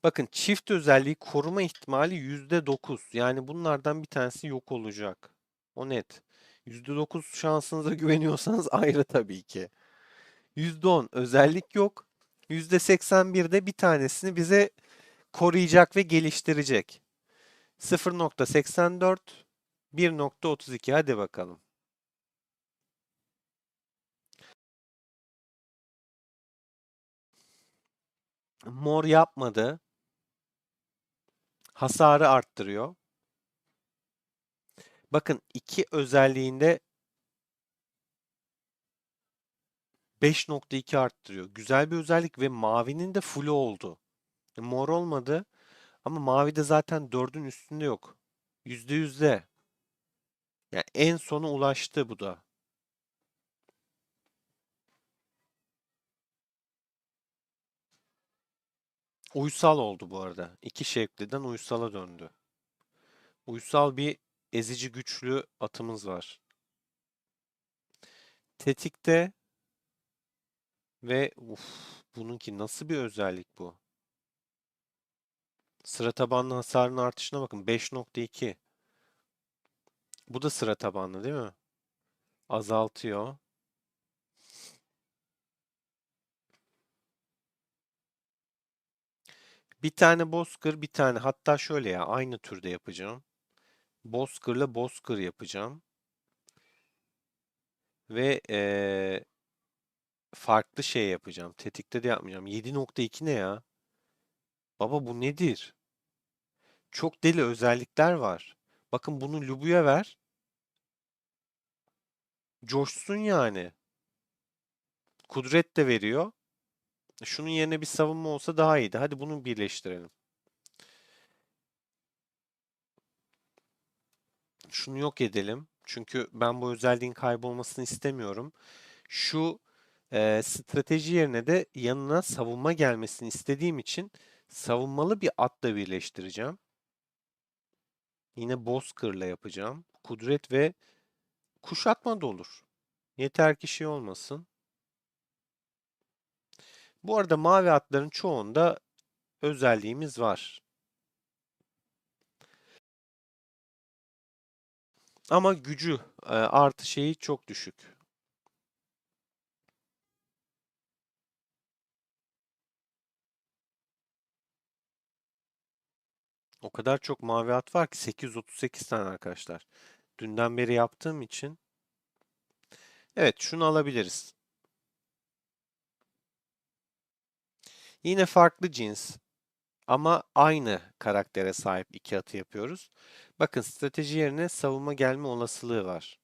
Bakın çift özelliği koruma ihtimali %9. Yani bunlardan bir tanesi yok olacak. O net. %9 şansınıza güveniyorsanız ayrı tabii ki. %10 özellik yok. %81'de bir tanesini bize koruyacak ve geliştirecek. 0.84, 1.32 hadi bakalım. Mor yapmadı. Hasarı arttırıyor. Bakın iki özelliğinde 5.2 arttırıyor. Güzel bir özellik ve mavinin de full oldu. Mor olmadı ama mavide zaten 4'ün üstünde yok. %100'de. Yani en sona ulaştı bu da. Uysal oldu bu arada. İki şevkliden uysala döndü. Uysal bir ezici güçlü atımız var. Tetikte ve bununki nasıl bir özellik bu? Sıra tabanlı hasarın artışına bakın 5.2. Bu da sıra tabanlı değil mi? Azaltıyor. Bir tane bozkır, bir tane hatta şöyle ya aynı türde yapacağım. Bozkır'la bozkır yapacağım. Ve farklı şey yapacağım. Tetikte de yapmayacağım. 7.2 ne ya? Baba bu nedir? Çok deli özellikler var. Bakın bunu Lubu'ya ver. Coşsun yani. Kudret de veriyor. Şunun yerine bir savunma olsa daha iyiydi. Hadi bunu birleştirelim. Şunu yok edelim. Çünkü ben bu özelliğin kaybolmasını istemiyorum. Şu strateji yerine de yanına savunma gelmesini istediğim için savunmalı bir atla birleştireceğim. Yine Bozkır'la yapacağım. Kudret ve kuşatma da olur. Yeter ki şey olmasın. Bu arada mavi atların çoğunda özelliğimiz var. Ama gücü artı şeyi çok düşük. O kadar çok mavi at var ki 838 tane arkadaşlar. Dünden beri yaptığım için. Evet şunu alabiliriz. Yine farklı cins ama aynı karaktere sahip iki atı yapıyoruz. Bakın strateji yerine savunma gelme olasılığı var.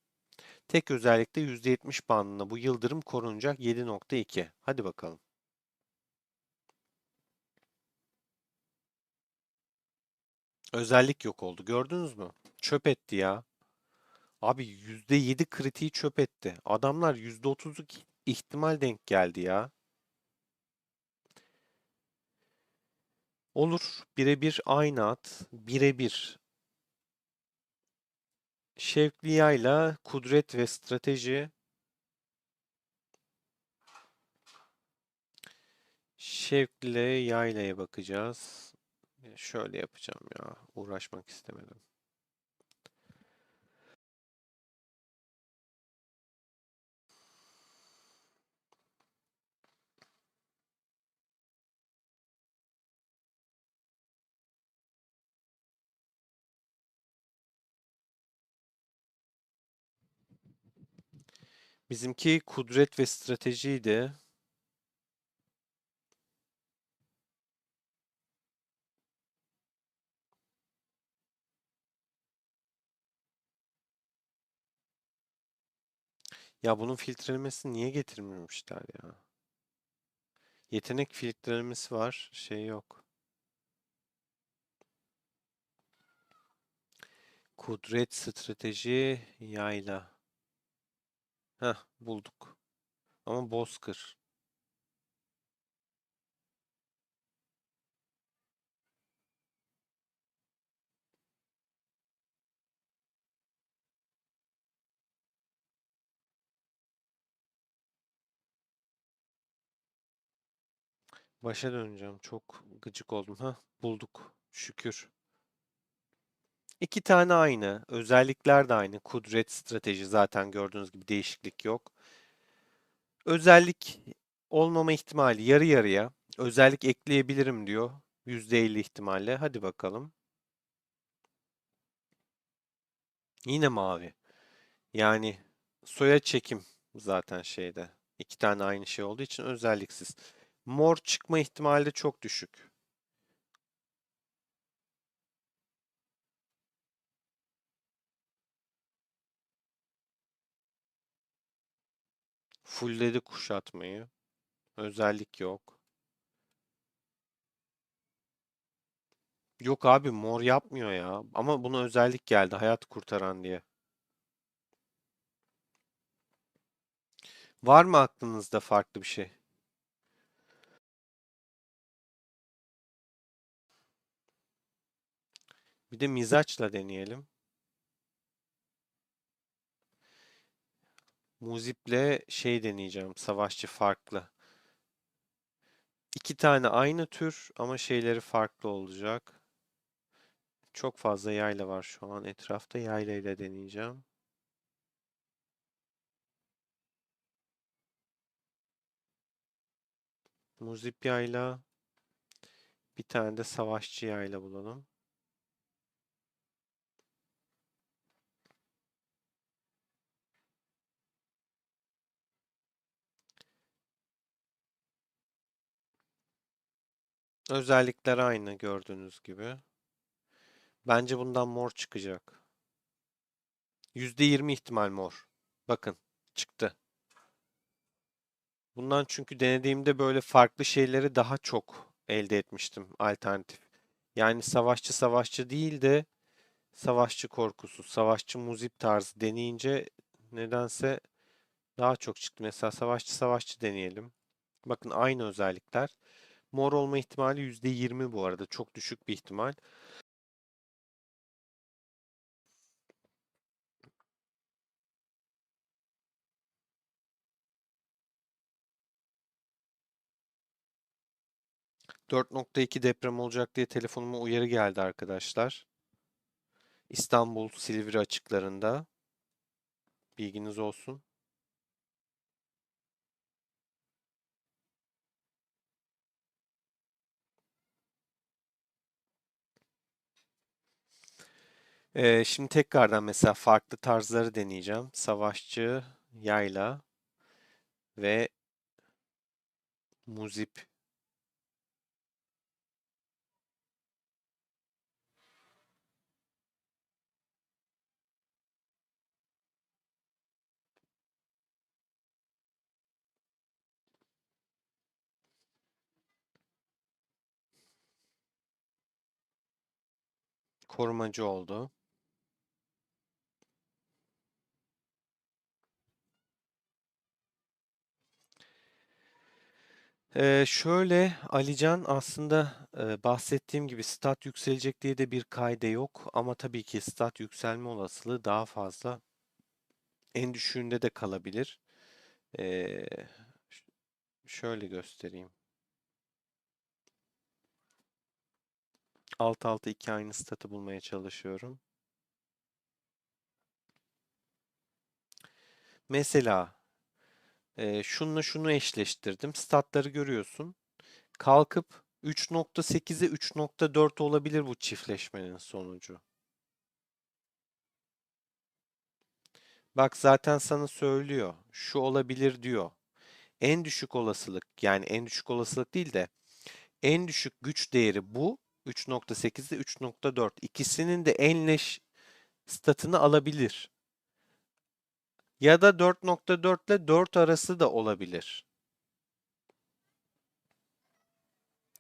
Tek özellikle %70 bandında bu yıldırım korunacak 7.2. Hadi bakalım. Özellik yok oldu. Gördünüz mü? Çöp etti ya. Abi %7 kritiği çöp etti. Adamlar %30'luk ihtimal denk geldi ya. Olur. Birebir aynı at. Birebir. Şevkliya'yla kudret ve strateji. Şevkle yaylaya bakacağız. Şöyle yapacağım ya. Uğraşmak istemedim. Bizimki kudret ve stratejiydi. Ya bunun filtrelemesini niye getirmemişler ya? Yetenek filtrelemesi var, şey yok. Kudret, strateji, yayla. Heh, bulduk. Ama bozkır. Başa döneceğim. Çok gıcık oldum. Ha, bulduk. Şükür. İki tane aynı. Özellikler de aynı. Kudret, strateji zaten gördüğünüz gibi değişiklik yok. Özellik olmama ihtimali yarı yarıya. Özellik ekleyebilirim diyor. %50 ihtimalle. Hadi bakalım. Yine mavi. Yani soya çekim zaten şeyde. İki tane aynı şey olduğu için özelliksiz. Mor çıkma ihtimali de çok düşük. Fullledi kuşatmayı. Özellik yok. Yok abi mor yapmıyor ya. Ama buna özellik geldi hayat kurtaran diye. Var mı aklınızda farklı bir şey? Bir de mizaçla deneyelim. Muziple şey deneyeceğim. Savaşçı farklı. İki tane aynı tür ama şeyleri farklı olacak. Çok fazla yayla var şu an etrafta. Yayla ile deneyeceğim. Muzip yayla. Bir tane de savaşçı yayla bulalım. Özellikler aynı gördüğünüz gibi. Bence bundan mor çıkacak. %20 ihtimal mor. Bakın çıktı. Bundan çünkü denediğimde böyle farklı şeyleri daha çok elde etmiştim alternatif. Yani savaşçı savaşçı değil de savaşçı korkusu, savaşçı muzip tarzı deneyince nedense daha çok çıktı. Mesela savaşçı savaşçı deneyelim. Bakın aynı özellikler. Mor olma ihtimali %20 bu arada. Çok düşük bir ihtimal. 4.2 deprem olacak diye telefonuma uyarı geldi arkadaşlar. İstanbul Silivri açıklarında. Bilginiz olsun. Şimdi tekrardan mesela farklı tarzları deneyeceğim. Savaşçı, yayla ve muzip. Korumacı oldu. Şöyle Alican aslında bahsettiğim gibi stat yükselecek diye de bir kaide yok. Ama tabii ki stat yükselme olasılığı daha fazla. En düşüğünde de kalabilir. Ee, ş- Şöyle göstereyim. Alt alta iki aynı statı bulmaya çalışıyorum. Mesela şununla şunu eşleştirdim. Statları görüyorsun. Kalkıp 3.8'e 3.4 olabilir bu çiftleşmenin sonucu. Bak zaten sana söylüyor. Şu olabilir diyor. En düşük olasılık, yani en düşük olasılık değil de en düşük güç değeri bu. 3.8'de 3.4. İkisinin de en leş statını alabilir. Ya da 4.4 ile 4 arası da olabilir.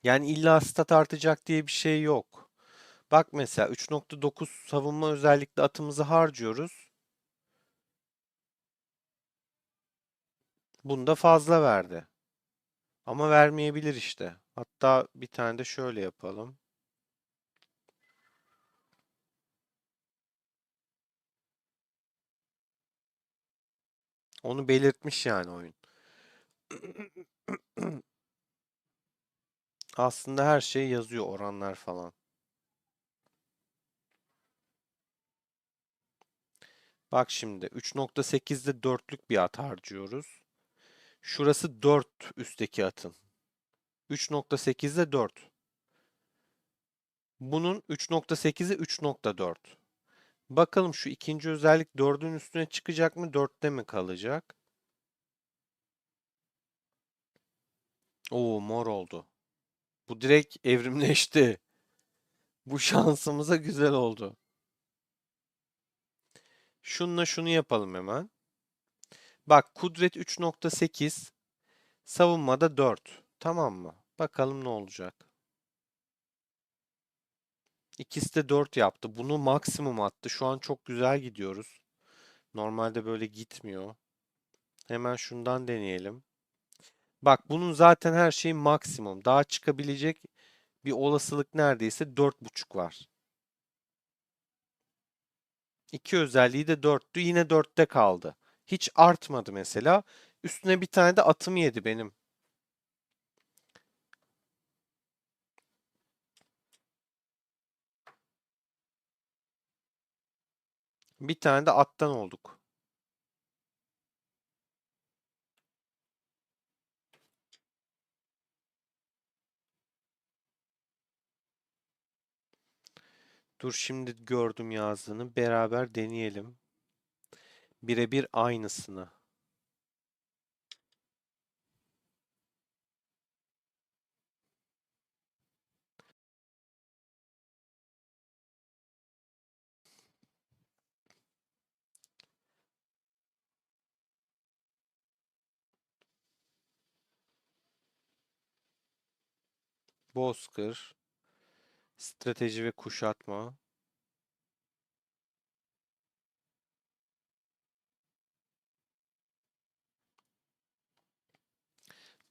Yani illa stat artacak diye bir şey yok. Bak mesela 3.9 savunma özellikle atımızı harcıyoruz. Bunda fazla verdi. Ama vermeyebilir işte. Hatta bir tane de şöyle yapalım. Onu belirtmiş yani oyun. Aslında her şey yazıyor, oranlar falan. Bak şimdi 3.8'de dörtlük bir at harcıyoruz. Şurası 4 üstteki atın. 3.8'de 4. Bunun 3.8'i 3.4. Bakalım şu ikinci özellik 4'ün üstüne çıkacak mı, 4'te mi kalacak? Oo, mor oldu. Bu direkt evrimleşti. Bu şansımıza güzel oldu. Şununla şunu yapalım hemen. Bak kudret 3.8, savunmada 4. Tamam mı? Bakalım ne olacak. İkisi de 4 yaptı. Bunu maksimum attı. Şu an çok güzel gidiyoruz. Normalde böyle gitmiyor. Hemen şundan deneyelim. Bak bunun zaten her şeyi maksimum. Daha çıkabilecek bir olasılık neredeyse 4,5 var. İki özelliği de 4'tü. Yine 4'te kaldı. Hiç artmadı mesela. Üstüne bir tane de atım yedi benim. Bir tane de attan olduk. Dur şimdi gördüm yazdığını. Beraber deneyelim. Birebir aynısını. Bozkır, strateji ve kuşatma.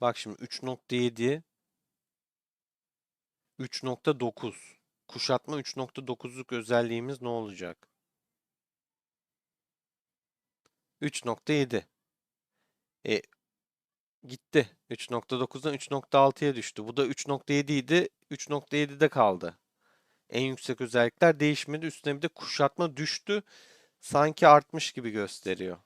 Bak şimdi 3.7, 3.9. Kuşatma 3.9'luk özelliğimiz ne olacak? 3.7. E gitti. 3.9'dan 3.6'ya düştü. Bu da 3.7 idi. 3.7'de kaldı. En yüksek özellikler değişmedi. Üstüne bir de kuşatma düştü. Sanki artmış gibi gösteriyor.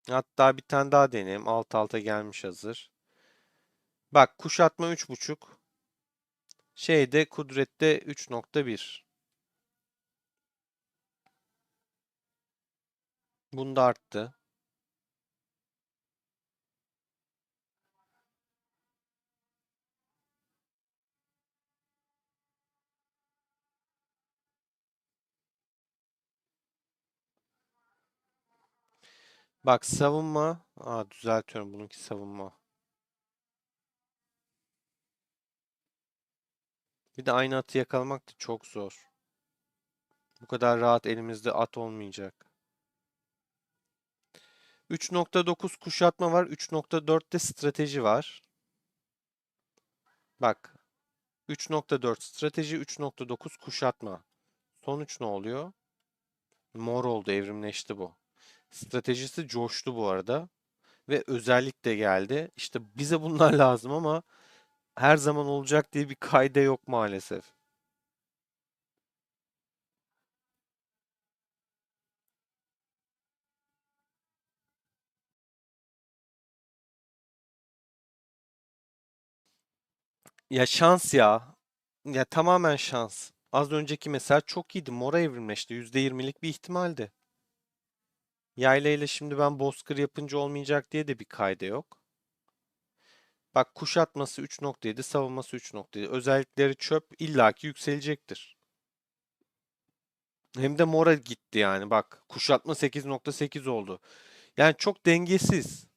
Hatta bir tane daha deneyeyim. Alt alta gelmiş hazır. Bak kuşatma 3.5. Şeyde kudrette 3.1. Bunda arttı. Bak savunma. Aa, düzeltiyorum, bununki savunma. Bir de aynı atı yakalamak da çok zor. Bu kadar rahat elimizde at olmayacak. 3.9 kuşatma var. 3.4'te strateji var. Bak 3.4 strateji, 3.9 kuşatma. Sonuç ne oluyor? Mor oldu, evrimleşti bu. Stratejisi coştu bu arada. Ve özellik de geldi. İşte bize bunlar lazım ama her zaman olacak diye bir kaide yok maalesef. Ya şans ya. Ya tamamen şans. Az önceki mesela çok iyiydi. Mora evrimleşti. %20'lik bir ihtimaldi. Yayla ile şimdi ben bozkır yapınca olmayacak diye de bir kayda yok. Bak kuşatması 3.7, savunması 3.7. Özellikleri çöp illaki yükselecektir. Hem de mora gitti yani bak. Kuşatma 8.8 oldu. Yani çok dengesiz.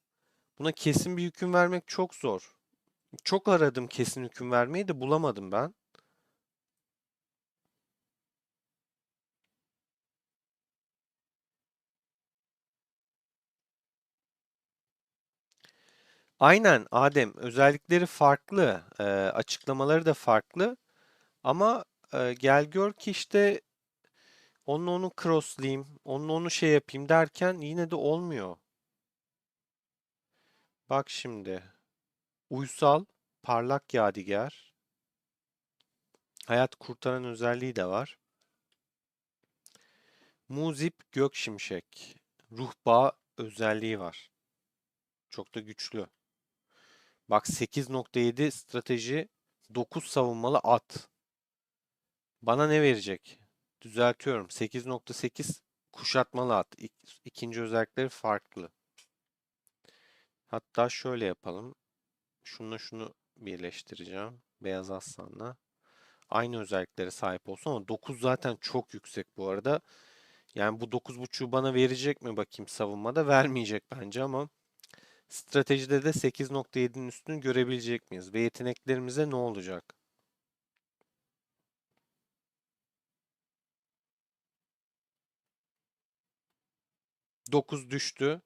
Buna kesin bir hüküm vermek çok zor. Çok aradım kesin hüküm vermeyi de bulamadım ben. Aynen Adem. Özellikleri farklı. Açıklamaları da farklı. Ama gel gör ki işte onunla onu crosslayayım, onunla onu şey yapayım derken yine de olmuyor. Bak şimdi. Uysal, parlak yadigar, hayat kurtaran özelliği de var. Muzip, gök şimşek, ruh bağı özelliği var. Çok da güçlü. Bak 8.7 strateji, 9 savunmalı at. Bana ne verecek? Düzeltiyorum. 8.8 kuşatmalı at. İkinci özellikleri farklı. Hatta şöyle yapalım. Şununla şunu birleştireceğim. Beyaz aslanla. Aynı özelliklere sahip olsun ama 9 zaten çok yüksek bu arada. Yani bu 9.5'u bana verecek mi bakayım savunmada? Vermeyecek bence ama stratejide de 8.7'nin üstünü görebilecek miyiz? Ve yeteneklerimize ne olacak? 9 düştü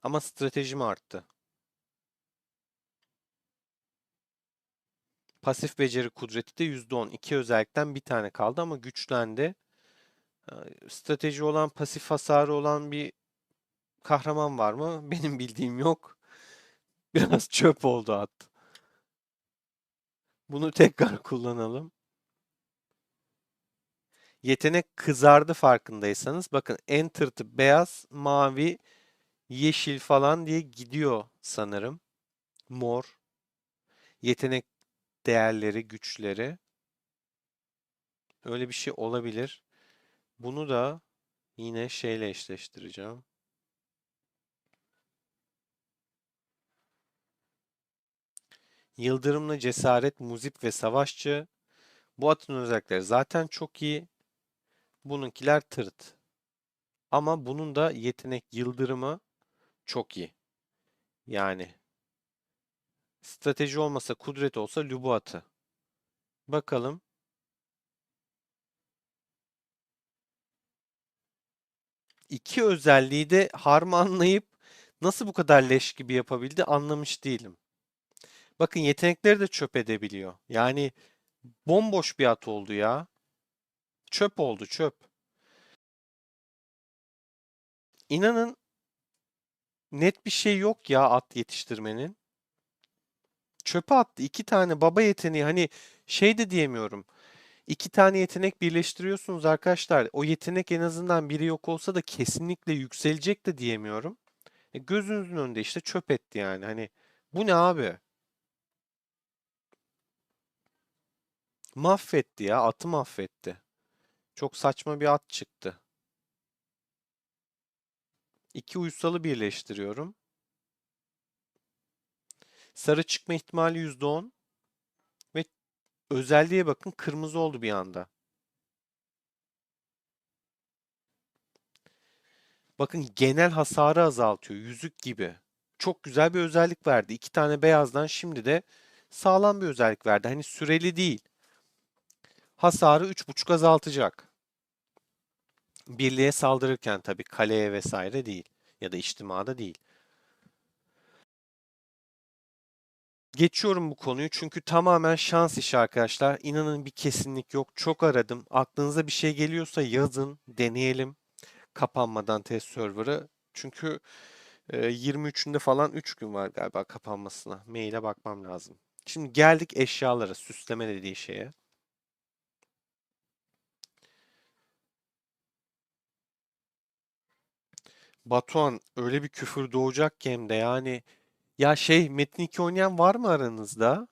ama stratejim arttı. Pasif beceri kudreti de %10. İki özellikten bir tane kaldı ama güçlendi. Strateji olan, pasif hasarı olan bir kahraman var mı? Benim bildiğim yok. Biraz çöp oldu at. Bunu tekrar kullanalım. Yetenek kızardı farkındaysanız. Bakın Enter'dı beyaz, mavi, yeşil falan diye gidiyor sanırım. Mor. Yetenek değerleri, güçleri. Öyle bir şey olabilir. Bunu da yine şeyle eşleştireceğim. Yıldırımlı cesaret, muzip ve savaşçı. Bu atın özellikleri zaten çok iyi. Bununkiler tırt. Ama bunun da yetenek yıldırımı çok iyi. Yani strateji olmasa, kudret olsa Lubu atı. Bakalım. İki özelliği de harmanlayıp nasıl bu kadar leş gibi yapabildi anlamış değilim. Bakın yetenekleri de çöp edebiliyor. Yani bomboş bir at oldu ya. Çöp oldu çöp. İnanın net bir şey yok ya at yetiştirmenin. Çöpe attı. İki tane baba yeteneği hani şey de diyemiyorum. İki tane yetenek birleştiriyorsunuz arkadaşlar. O yetenek en azından biri yok olsa da kesinlikle yükselecek de diyemiyorum. Gözünüzün önünde işte çöp etti yani. Hani bu ne abi? Mahvetti ya. Atı mahvetti. Çok saçma bir at çıktı. İki uysalı birleştiriyorum. Sarı çıkma ihtimali %10 ve özelliğe bakın kırmızı oldu bir anda. Bakın genel hasarı azaltıyor. Yüzük gibi. Çok güzel bir özellik verdi. İki tane beyazdan şimdi de sağlam bir özellik verdi. Hani süreli değil. Hasarı 3.5 azaltacak. Birliğe saldırırken tabii kaleye vesaire değil. Ya da içtimada değil. Geçiyorum bu konuyu çünkü tamamen şans işi arkadaşlar. İnanın bir kesinlik yok. Çok aradım. Aklınıza bir şey geliyorsa yazın, deneyelim. Kapanmadan test server'ı. Çünkü 23'ünde falan 3 gün var galiba kapanmasına. Maile bakmam lazım. Şimdi geldik eşyalara, süsleme dediği şeye. Batuhan öyle bir küfür doğacak ki hem de yani ya şey Metin 2 oynayan var mı aranızda?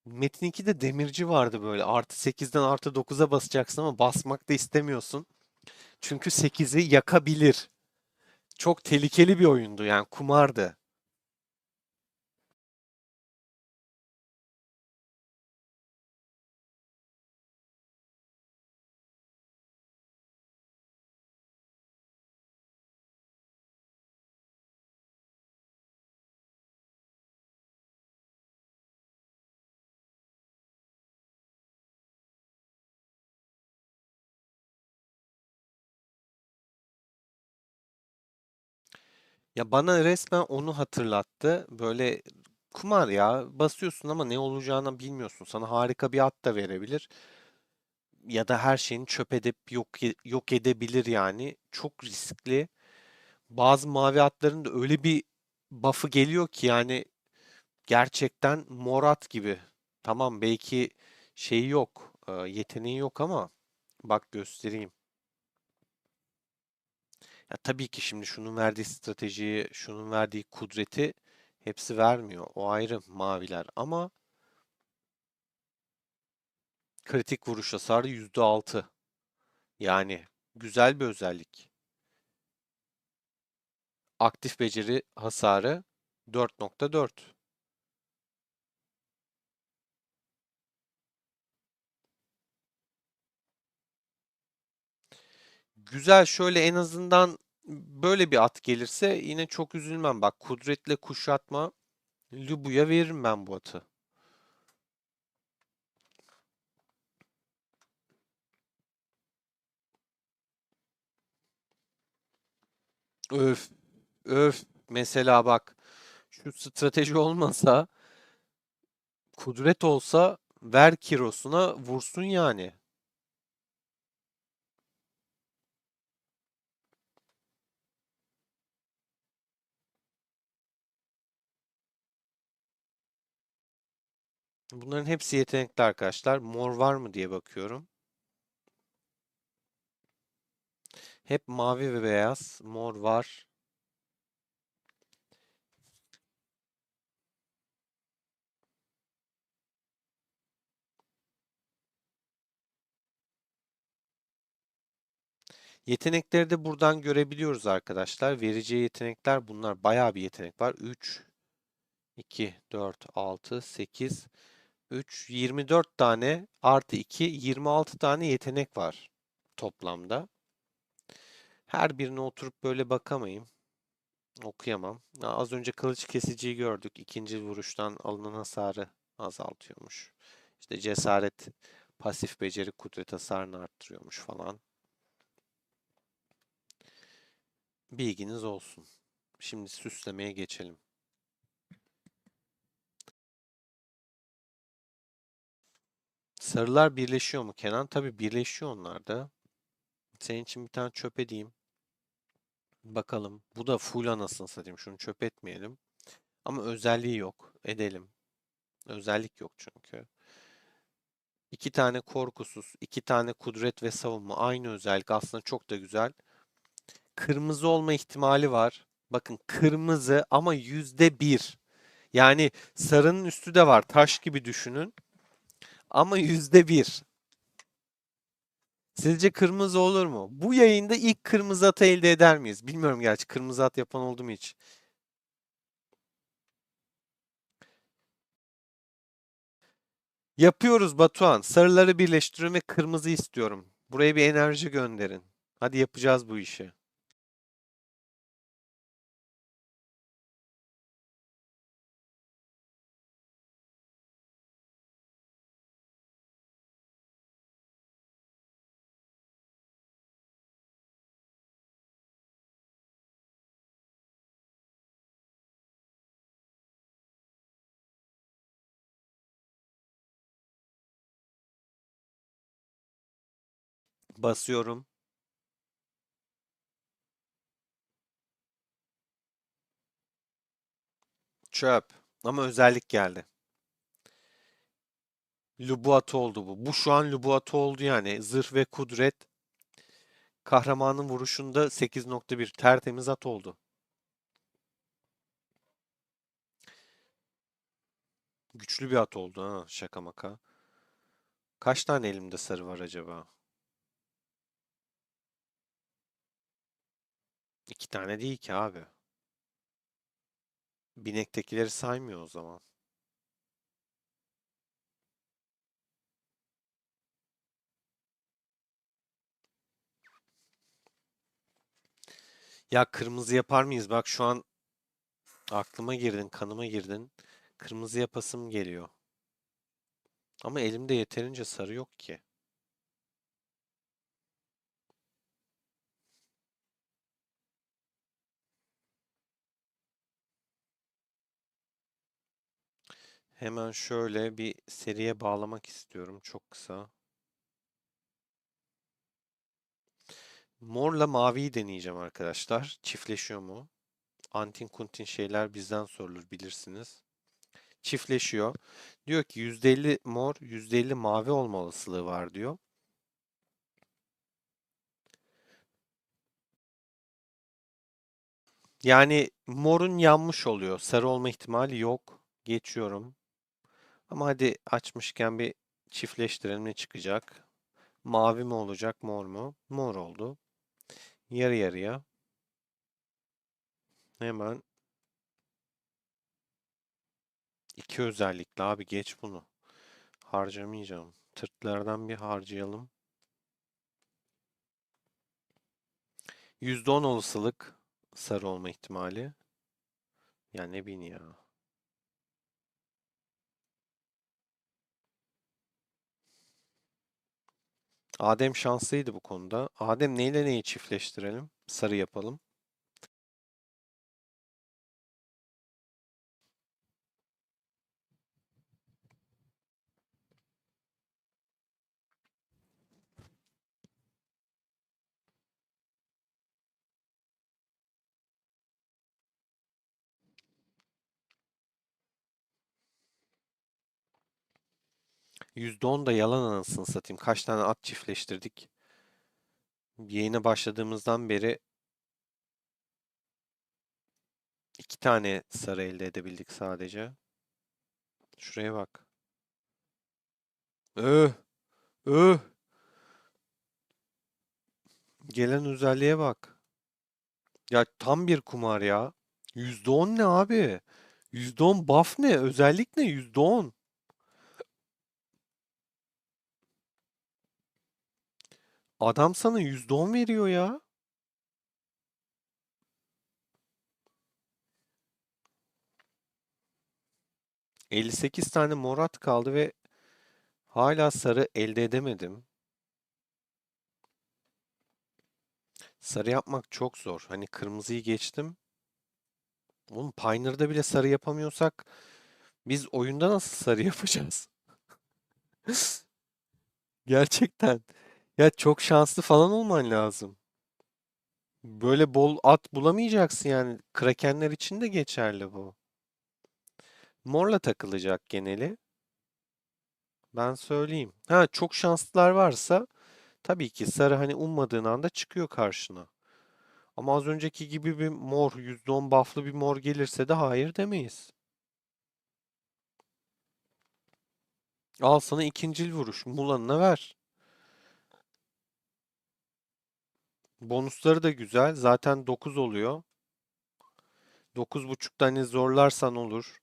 Metin 2'de demirci vardı böyle. Artı 8'den artı 9'a basacaksın ama basmak da istemiyorsun. Çünkü 8'i yakabilir. Çok tehlikeli bir oyundu yani kumardı. Ya bana resmen onu hatırlattı. Böyle kumar ya basıyorsun ama ne olacağını bilmiyorsun. Sana harika bir at da verebilir ya da her şeyini çöp edip yok edebilir yani. Çok riskli. Bazı mavi atların da öyle bir buff'ı geliyor ki yani gerçekten Morat gibi. Tamam belki şeyi yok, yeteneği yok ama bak göstereyim. Ya tabii ki şimdi şunun verdiği stratejiyi, şunun verdiği kudreti hepsi vermiyor. O ayrı maviler ama kritik vuruş hasarı %6. Yani güzel bir özellik. Aktif beceri hasarı 4.4. Güzel şöyle en azından böyle bir at gelirse yine çok üzülmem. Bak kudretle kuşatma Lubu'ya veririm ben bu atı. Öf öf mesela bak şu strateji olmasa kudret olsa ver kirosuna vursun yani. Bunların hepsi yetenekli arkadaşlar. Mor var mı diye bakıyorum. Hep mavi ve beyaz. Mor var. Yetenekleri de buradan görebiliyoruz arkadaşlar. Vereceği yetenekler bunlar. Bayağı bir yetenek var. 3, 2, 4, 6, 8, 3, 24 tane artı 2, 26 tane yetenek var toplamda. Her birine oturup böyle bakamayayım. Okuyamam. Az önce kılıç kesiciyi gördük. İkinci vuruştan alınan hasarı azaltıyormuş. İşte cesaret, pasif beceri, kudret hasarını arttırıyormuş falan. Bilginiz olsun. Şimdi süslemeye geçelim. Sarılar birleşiyor mu Kenan? Tabii birleşiyor onlar da. Senin için bir tane çöp edeyim. Bakalım. Bu da full anasını satayım. Şunu çöp etmeyelim. Ama özelliği yok. Edelim. Özellik yok çünkü. İki tane korkusuz, iki tane kudret ve savunma. Aynı özellik aslında çok da güzel. Kırmızı olma ihtimali var. Bakın kırmızı ama %1. Yani sarının üstü de var. Taş gibi düşünün. Ama %1. Sizce kırmızı olur mu? Bu yayında ilk kırmızı atı elde eder miyiz? Bilmiyorum gerçi kırmızı at yapan oldu mu hiç? Yapıyoruz Batuhan. Sarıları birleştiriyorum ve kırmızı istiyorum. Buraya bir enerji gönderin. Hadi yapacağız bu işi. Basıyorum. Çöp. Ama özellik geldi. Lubuat oldu bu. Bu şu an Lubuat oldu yani. Zırh ve kudret kahramanın vuruşunda 8.1 tertemiz at oldu. Güçlü bir at oldu ha, şaka maka. Kaç tane elimde sarı var acaba? İki tane değil ki abi. Binektekileri saymıyor o zaman. Ya kırmızı yapar mıyız? Bak şu an aklıma girdin, kanıma girdin. Kırmızı yapasım geliyor. Ama elimde yeterince sarı yok ki. Hemen şöyle bir seriye bağlamak istiyorum çok kısa. Morla maviyi deneyeceğim arkadaşlar. Çiftleşiyor mu? Antin kuntin şeyler bizden sorulur bilirsiniz. Çiftleşiyor. Diyor ki %50 mor, %50 mavi olma olasılığı var diyor. Yani morun yanmış oluyor. Sarı olma ihtimali yok. Geçiyorum. Ama hadi açmışken bir çiftleştirelim ne çıkacak? Mavi mi olacak, mor mu? Mor oldu. Yarı yarıya. Hemen iki özellikle abi geç bunu. Harcamayacağım. Tırtlardan bir harcayalım. %10 olasılık sarı olma ihtimali. Ya ne bin ya. Adem şanslıydı bu konuda. Adem neyle neyi çiftleştirelim? Sarı yapalım. %10 da yalan anasını satayım. Kaç tane at çiftleştirdik? Yayına başladığımızdan beri iki tane sarı elde edebildik sadece. Şuraya bak. Öh, öh. Gelen özelliğe bak. Ya tam bir kumar ya. %10 ne abi? %10 buff ne? Özellik ne? %10. Adam sana %10 veriyor ya. 58 tane morat kaldı ve hala sarı elde edemedim. Sarı yapmak çok zor. Hani kırmızıyı geçtim. Oğlum Pioneer'da bile sarı yapamıyorsak biz oyunda nasıl sarı yapacağız? Gerçekten. Ya çok şanslı falan olman lazım. Böyle bol at bulamayacaksın yani. Krakenler için de geçerli bu. Morla takılacak geneli. Ben söyleyeyim. Ha çok şanslılar varsa tabii ki sarı hani ummadığın anda çıkıyor karşına. Ama az önceki gibi bir mor, %10 buff'lı bir mor gelirse de hayır demeyiz. Al sana ikincil vuruş. Mulan'ına ver. Bonusları da güzel. Zaten 9 oluyor. 9.5 tane zorlarsan olur.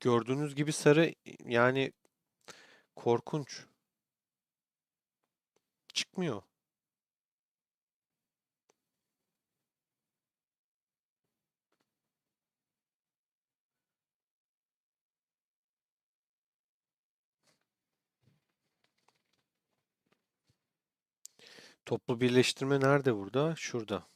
Gördüğünüz gibi sarı yani korkunç. Çıkmıyor. Toplu birleştirme nerede burada? Şurada.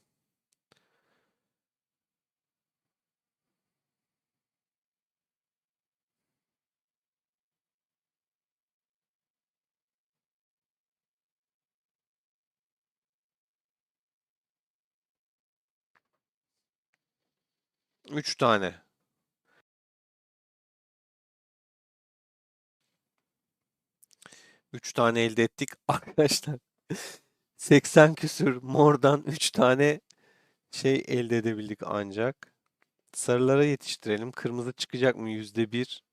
3 tane. 3 tane elde ettik. Arkadaşlar 80 küsür mordan 3 tane şey elde edebildik ancak. Sarılara yetiştirelim. Kırmızı çıkacak mı? %1.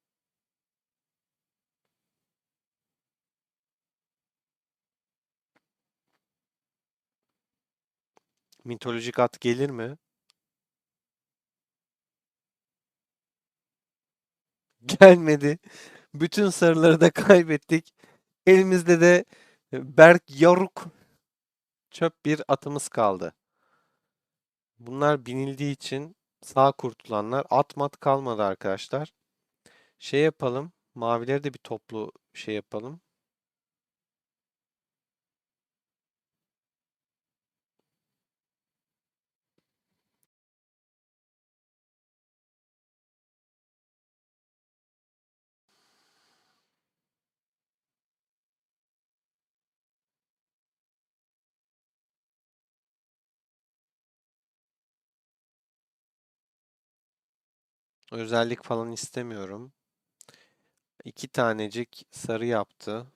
Mitolojik at gelir mi? Gelmedi. Bütün sarıları da kaybettik. Elimizde de Berk Yaruk çöp bir atımız kaldı. Bunlar binildiği için sağ kurtulanlar. At mat kalmadı arkadaşlar. Şey yapalım. Mavileri de bir toplu şey yapalım. Özellik falan istemiyorum. İki tanecik sarı yaptı.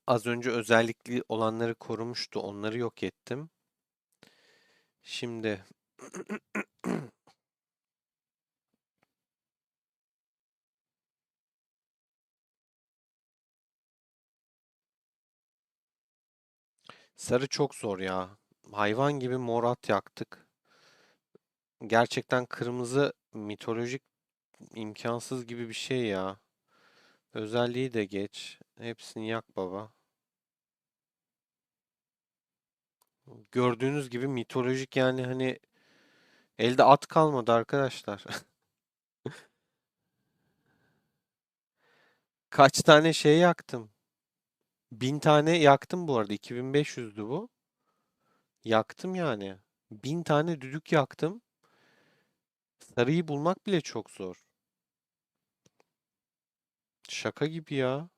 Az önce özellikli olanları korumuştu. Onları yok ettim. Şimdi sarı çok zor ya. Hayvan gibi mor at yaktık. Gerçekten kırmızı mitolojik imkansız gibi bir şey ya. Özelliği de geç. Hepsini yak baba. Gördüğünüz gibi mitolojik yani hani elde at kalmadı arkadaşlar. Kaç tane şey yaktım? 1000 tane yaktım bu arada. 2500'dü bu. Yaktım yani. 1000 tane düdük yaktım. Sarıyı bulmak bile çok zor. Şaka gibi ya.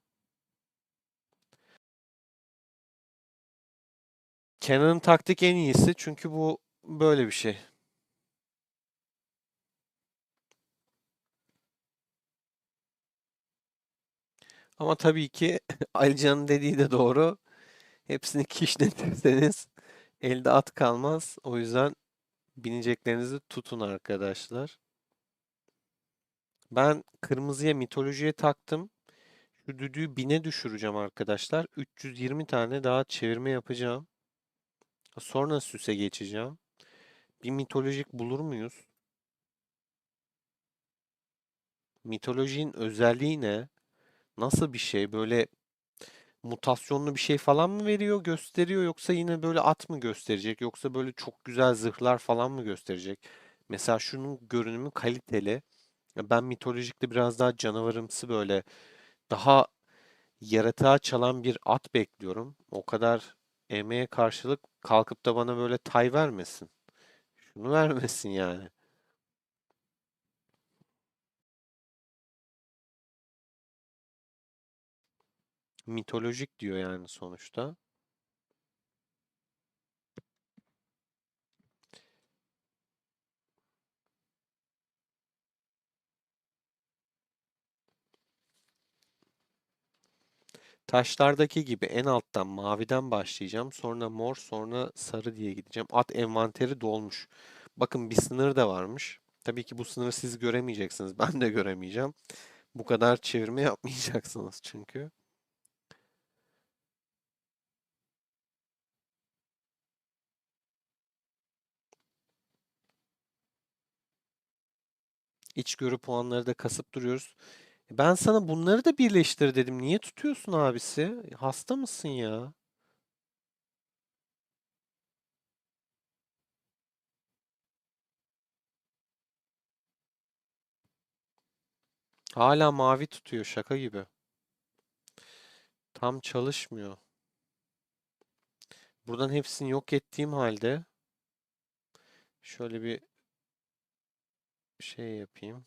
Kenan'ın taktik en iyisi çünkü bu böyle bir şey. Ama tabii ki Alican'ın dediği de doğru. Hepsini kişnetirseniz elde at kalmaz. O yüzden bineceklerinizi tutun arkadaşlar. Ben kırmızıya mitolojiye taktım. Şu düdüğü 1000'e düşüreceğim arkadaşlar. 320 tane daha çevirme yapacağım. Sonra süse geçeceğim. Bir mitolojik bulur muyuz? Mitolojinin özelliği ne? Nasıl bir şey? Böyle mutasyonlu bir şey falan mı veriyor, gösteriyor yoksa yine böyle at mı gösterecek yoksa böyle çok güzel zırhlar falan mı gösterecek? Mesela şunun görünümü kaliteli. Ya ben mitolojikte biraz daha canavarımsı böyle daha yaratığa çalan bir at bekliyorum. O kadar emeğe karşılık kalkıp da bana böyle tay vermesin. Şunu vermesin yani. Mitolojik diyor yani sonuçta. Taşlardaki gibi en alttan maviden başlayacağım. Sonra mor, sonra sarı diye gideceğim. At envanteri dolmuş. Bakın bir sınır da varmış. Tabii ki bu sınırı siz göremeyeceksiniz. Ben de göremeyeceğim. Bu kadar çevirme yapmayacaksınız çünkü. İçgörü puanları da kasıp duruyoruz. Ben sana bunları da birleştir dedim. Niye tutuyorsun abisi? Hasta mısın ya? Hala mavi tutuyor şaka gibi. Tam çalışmıyor. Buradan hepsini yok ettiğim halde şöyle bir şey yapayım.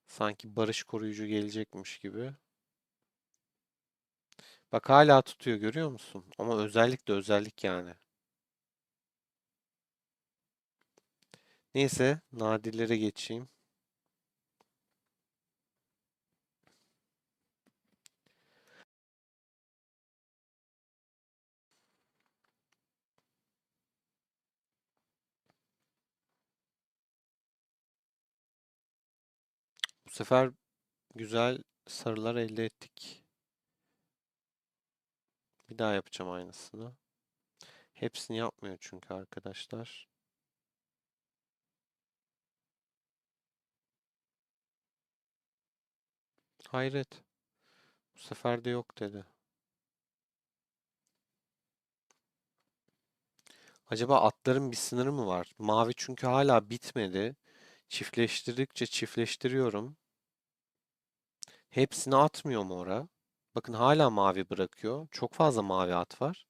Sanki barış koruyucu gelecekmiş gibi. Bak hala tutuyor görüyor musun? Ama özellik de özellik yani. Neyse nadirlere geçeyim. Bu sefer güzel sarılar elde ettik. Bir daha yapacağım aynısını. Hepsini yapmıyor çünkü arkadaşlar. Hayret. Bu sefer de yok dedi. Acaba atların bir sınırı mı var? Mavi çünkü hala bitmedi. Çiftleştirdikçe çiftleştiriyorum. Hepsini atmıyor mora. Bakın hala mavi bırakıyor. Çok fazla mavi at var.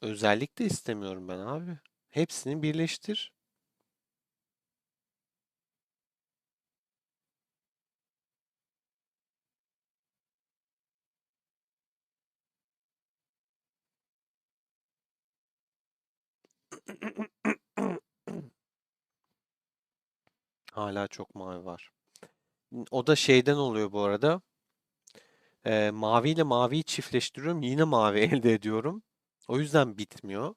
Özellik de istemiyorum ben abi. Hepsini birleştir. Hala çok mavi var. O da şeyden oluyor bu arada. Mavi ile maviyi çiftleştiriyorum. Yine mavi elde ediyorum. O yüzden bitmiyor.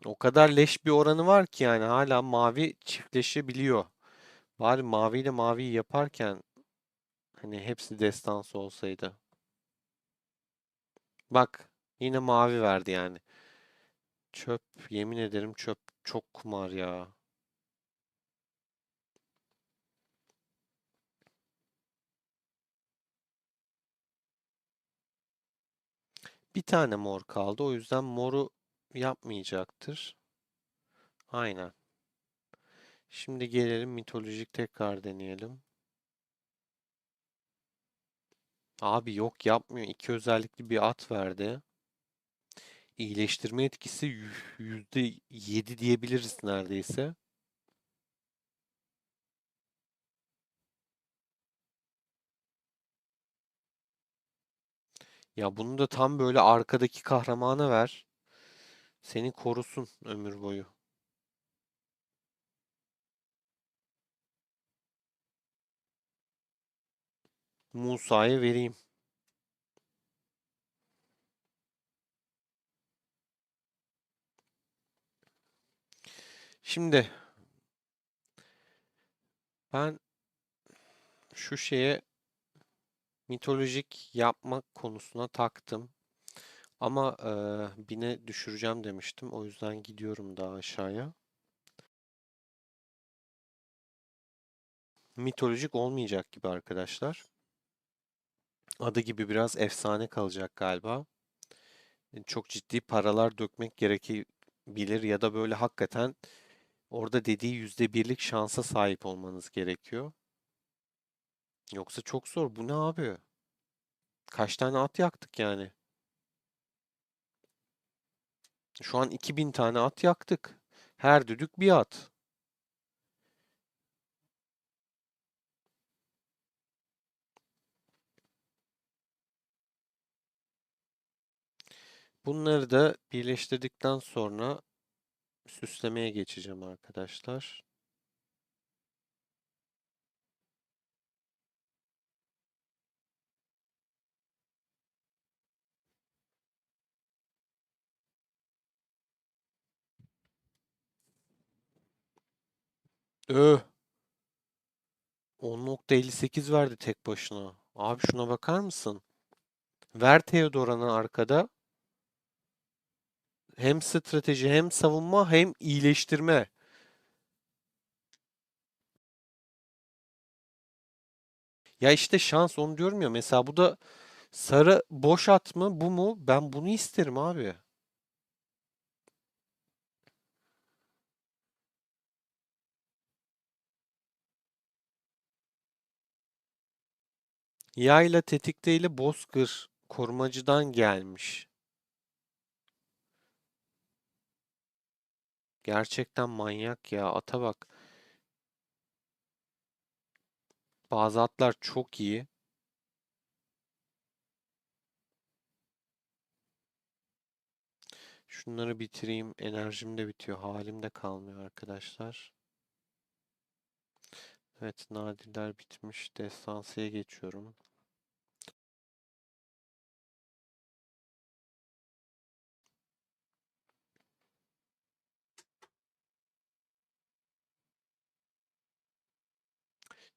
O kadar leş bir oranı var ki yani hala mavi çiftleşebiliyor. Bari maviyle maviyi yaparken hani hepsi destansı olsaydı. Bak yine mavi verdi yani. Çöp yemin ederim çöp. Çok kumar ya. Bir tane mor kaldı. O yüzden moru yapmayacaktır. Aynen. Şimdi gelelim mitolojik tekrar deneyelim. Abi yok yapmıyor. İki özellikli bir at verdi. İyileştirme etkisi %7 diyebiliriz neredeyse. Ya bunu da tam böyle arkadaki kahramana ver. Seni korusun ömür boyu. Musa'ya vereyim. Şimdi ben şu şeye mitolojik yapmak konusuna taktım. Ama bine düşüreceğim demiştim. O yüzden gidiyorum daha aşağıya. Mitolojik olmayacak gibi arkadaşlar. Adı gibi biraz efsane kalacak galiba. Çok ciddi paralar dökmek gerekebilir ya da böyle hakikaten orada dediği %1'lik şansa sahip olmanız gerekiyor. Yoksa çok zor. Bu ne abi? Kaç tane at yaktık yani? Şu an 2000 tane at yaktık. Her düdük bir at. Bunları da birleştirdikten sonra süslemeye geçeceğim arkadaşlar. Öh, 10,58 verdi tek başına. Abi şuna bakar mısın? Ver Theodoran'ı arkada. Hem strateji hem savunma hem iyileştirme. Ya işte şans onu diyorum ya. Mesela bu da sarı boş at mı bu mu? Ben bunu isterim abi. Yayla tetikteyle Bozkır korumacıdan gelmiş. Gerçekten manyak ya. Ata bak. Bazı atlar çok iyi. Şunları bitireyim. Enerjim de bitiyor. Halim de kalmıyor arkadaşlar. Evet, nadirler bitmiş. Destansıya geçiyorum.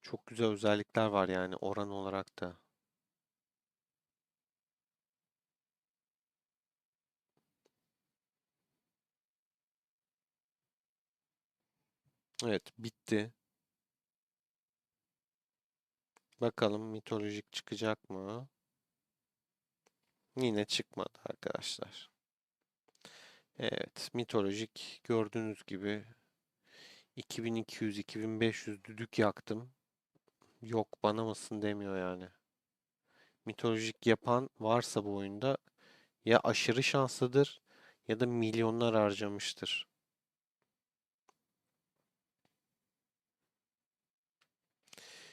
Çok güzel özellikler var yani oran olarak da. Evet, bitti. Bakalım mitolojik çıkacak mı? Yine çıkmadı arkadaşlar. Evet, mitolojik gördüğünüz gibi 2200-2500 düdük yaktım. Yok bana mısın demiyor yani. Mitolojik yapan varsa bu oyunda ya aşırı şanslıdır ya da milyonlar harcamıştır.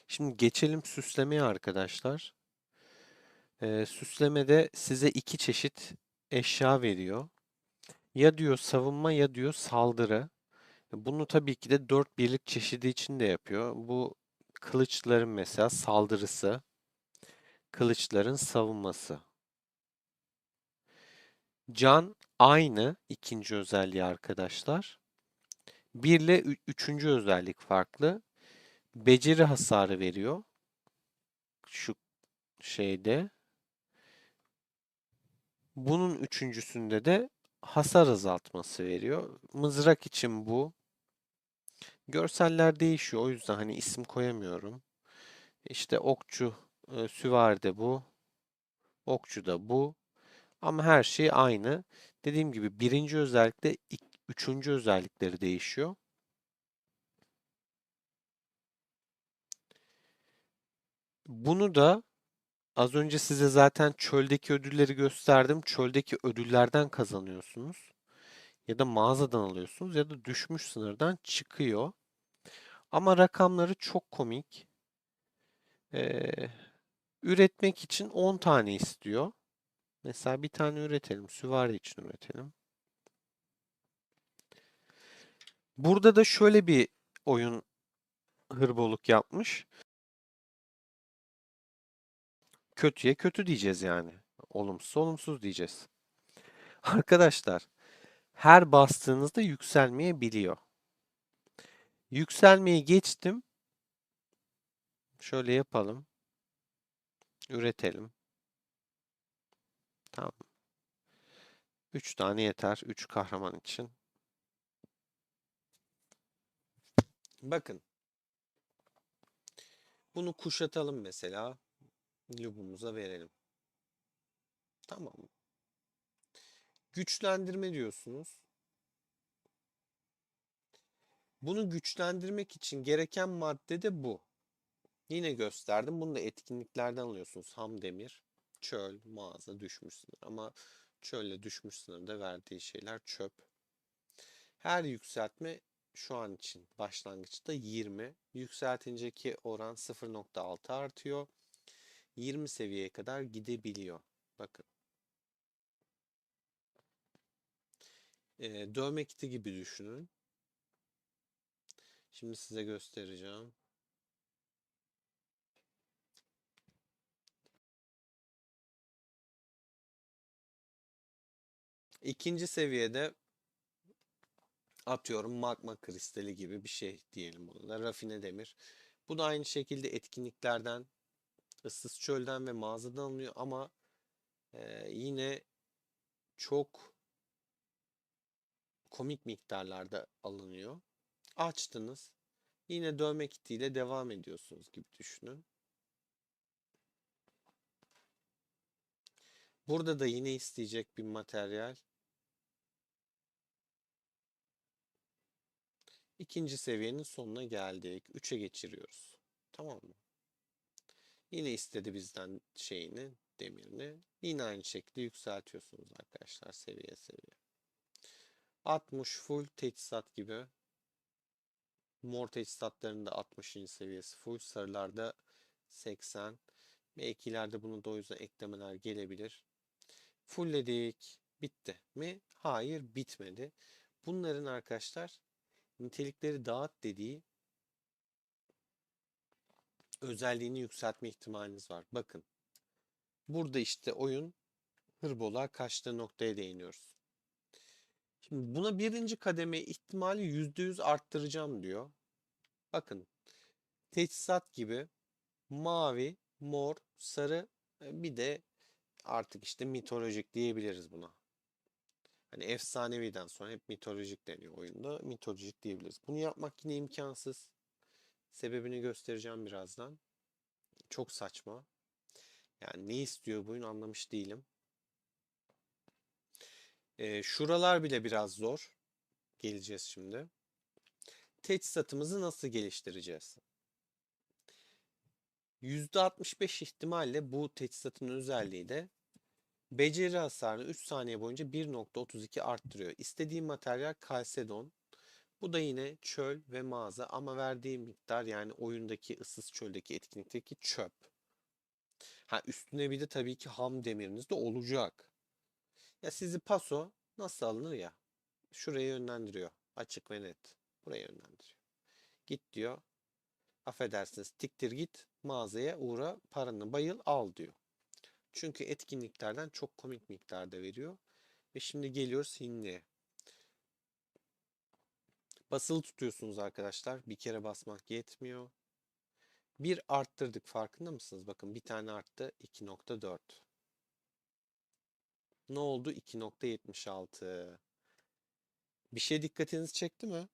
Şimdi geçelim süslemeye arkadaşlar. Süslemede size iki çeşit eşya veriyor. Ya diyor savunma ya diyor saldırı. Bunu tabii ki de 4 birlik çeşidi için de yapıyor. Bu kılıçların mesela saldırısı, kılıçların savunması. Can aynı ikinci özelliği arkadaşlar. Bir ile üçüncü özellik farklı. Beceri hasarı veriyor şu şeyde. Bunun üçüncüsünde de hasar azaltması veriyor. Mızrak için bu. Görseller değişiyor. O yüzden hani isim koyamıyorum. İşte okçu, süvari de bu. Okçu da bu. Ama her şey aynı. Dediğim gibi birinci özellikle üçüncü özellikleri değişiyor. Bunu da az önce size zaten çöldeki ödülleri gösterdim. Çöldeki ödüllerden kazanıyorsunuz. Ya da mağazadan alıyorsunuz ya da düşmüş sınırdan çıkıyor. Ama rakamları çok komik. Ee, Üretmek için 10 tane istiyor. Mesela bir tane üretelim. Süvari için üretelim. Burada da şöyle bir oyun hırboluk yapmış. Kötüye kötü diyeceğiz yani. Olumsuz olumsuz diyeceğiz. Arkadaşlar, her bastığınızda yükselmeyebiliyor. Yükselmeyi geçtim. Şöyle yapalım. Üretelim. Tamam. 3 tane yeter. 3 kahraman için. Bakın. Bunu kuşatalım mesela. Lubumuza verelim. Tamam mı? Güçlendirme diyorsunuz. Bunu güçlendirmek için gereken madde de bu. Yine gösterdim. Bunu da etkinliklerden alıyorsunuz. Ham demir, çöl, mağaza, düşmüş sınır. Ama çölle düşmüş sınırda verdiği şeyler çöp. Her yükseltme şu an için başlangıçta 20. Yükseltinceki oran 0,6 artıyor. 20 seviyeye kadar gidebiliyor. Bakın. Dövme kiti gibi düşünün. Şimdi size göstereceğim. İkinci seviyede atıyorum magma kristali gibi bir şey diyelim buna da. Rafine demir. Bu da aynı şekilde etkinliklerden, ıssız çölden ve mağazadan alınıyor ama yine çok komik miktarlarda alınıyor. Açtınız. Yine dövme kitiyle devam ediyorsunuz gibi düşünün. Burada da yine isteyecek bir materyal. İkinci seviyenin sonuna geldik. 3'e geçiriyoruz. Tamam mı? Yine istedi bizden şeyini, demirini. Yine aynı şekilde yükseltiyorsunuz arkadaşlar seviye seviye. 60 full teçhizat gibi. Mor teçhizatların da 60. seviyesi full. Sarılarda 80. Belki ileride bunu da o yüzden eklemeler gelebilir. Fullledik. Bitti mi? Hayır, bitmedi. Bunların arkadaşlar nitelikleri dağıt dediği özelliğini yükseltme ihtimaliniz var. Bakın. Burada işte oyun hırboluğa kaçtığı noktaya değiniyoruz. Şimdi buna birinci kademe ihtimali %100 arttıracağım diyor. Bakın. Teçhizat gibi mavi, mor, sarı bir de artık işte mitolojik diyebiliriz buna. Hani efsaneviden sonra hep mitolojik deniyor oyunda. Mitolojik diyebiliriz. Bunu yapmak yine imkansız. Sebebini göstereceğim birazdan. Çok saçma. Yani ne istiyor bu oyun anlamış değilim. Şuralar bile biraz zor. Geleceğiz şimdi. Teçhizatımızı nasıl geliştireceğiz? %65 ihtimalle bu teçhizatın özelliği de beceri hasarını 3 saniye boyunca 1,32 arttırıyor. İstediğim materyal kalsedon. Bu da yine çöl ve mağaza ama verdiği miktar yani oyundaki ıssız çöldeki etkinlikteki çöp. Ha üstüne bir de tabii ki ham demiriniz de olacak. Ya sizi paso nasıl alınır ya? Şuraya yönlendiriyor. Açık ve net. Buraya yönlendiriyor. Git diyor. Affedersiniz tiktir git mağazaya uğra paranı bayıl al diyor. Çünkü etkinliklerden çok komik miktarda veriyor. Ve şimdi geliyoruz Hinli'ye. Basılı tutuyorsunuz arkadaşlar. Bir kere basmak yetmiyor. Bir arttırdık farkında mısınız? Bakın bir tane arttı 2,4. Ne oldu? 2,76. Bir şey dikkatinizi çekti mi?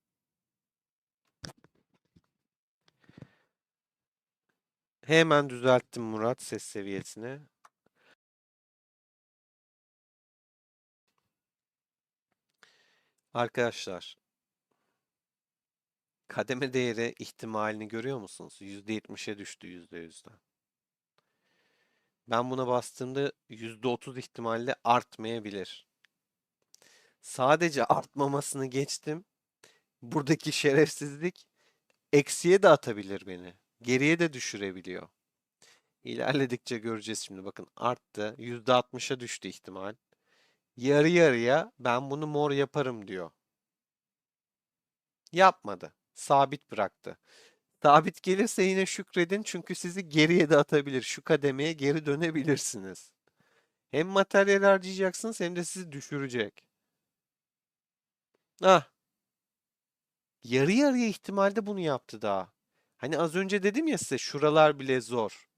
Hemen düzelttim Murat ses seviyesini. Arkadaşlar kademe değeri ihtimalini görüyor musunuz? %70'e düştü %100'den. Ben buna bastığımda %30 ihtimalle artmayabilir. Sadece artmamasını geçtim. Buradaki şerefsizlik eksiye de atabilir beni. Geriye de düşürebiliyor. İlerledikçe göreceğiz şimdi. Bakın arttı. %60'a düştü ihtimal. Yarı yarıya ben bunu mor yaparım diyor. Yapmadı. Sabit bıraktı. Sabit gelirse yine şükredin çünkü sizi geriye de atabilir. Şu kademeye geri dönebilirsiniz. Hem materyal harcayacaksınız hem de sizi düşürecek. Ah, yarı yarıya ihtimalde bunu yaptı daha. Hani az önce dedim ya size şuralar bile zor.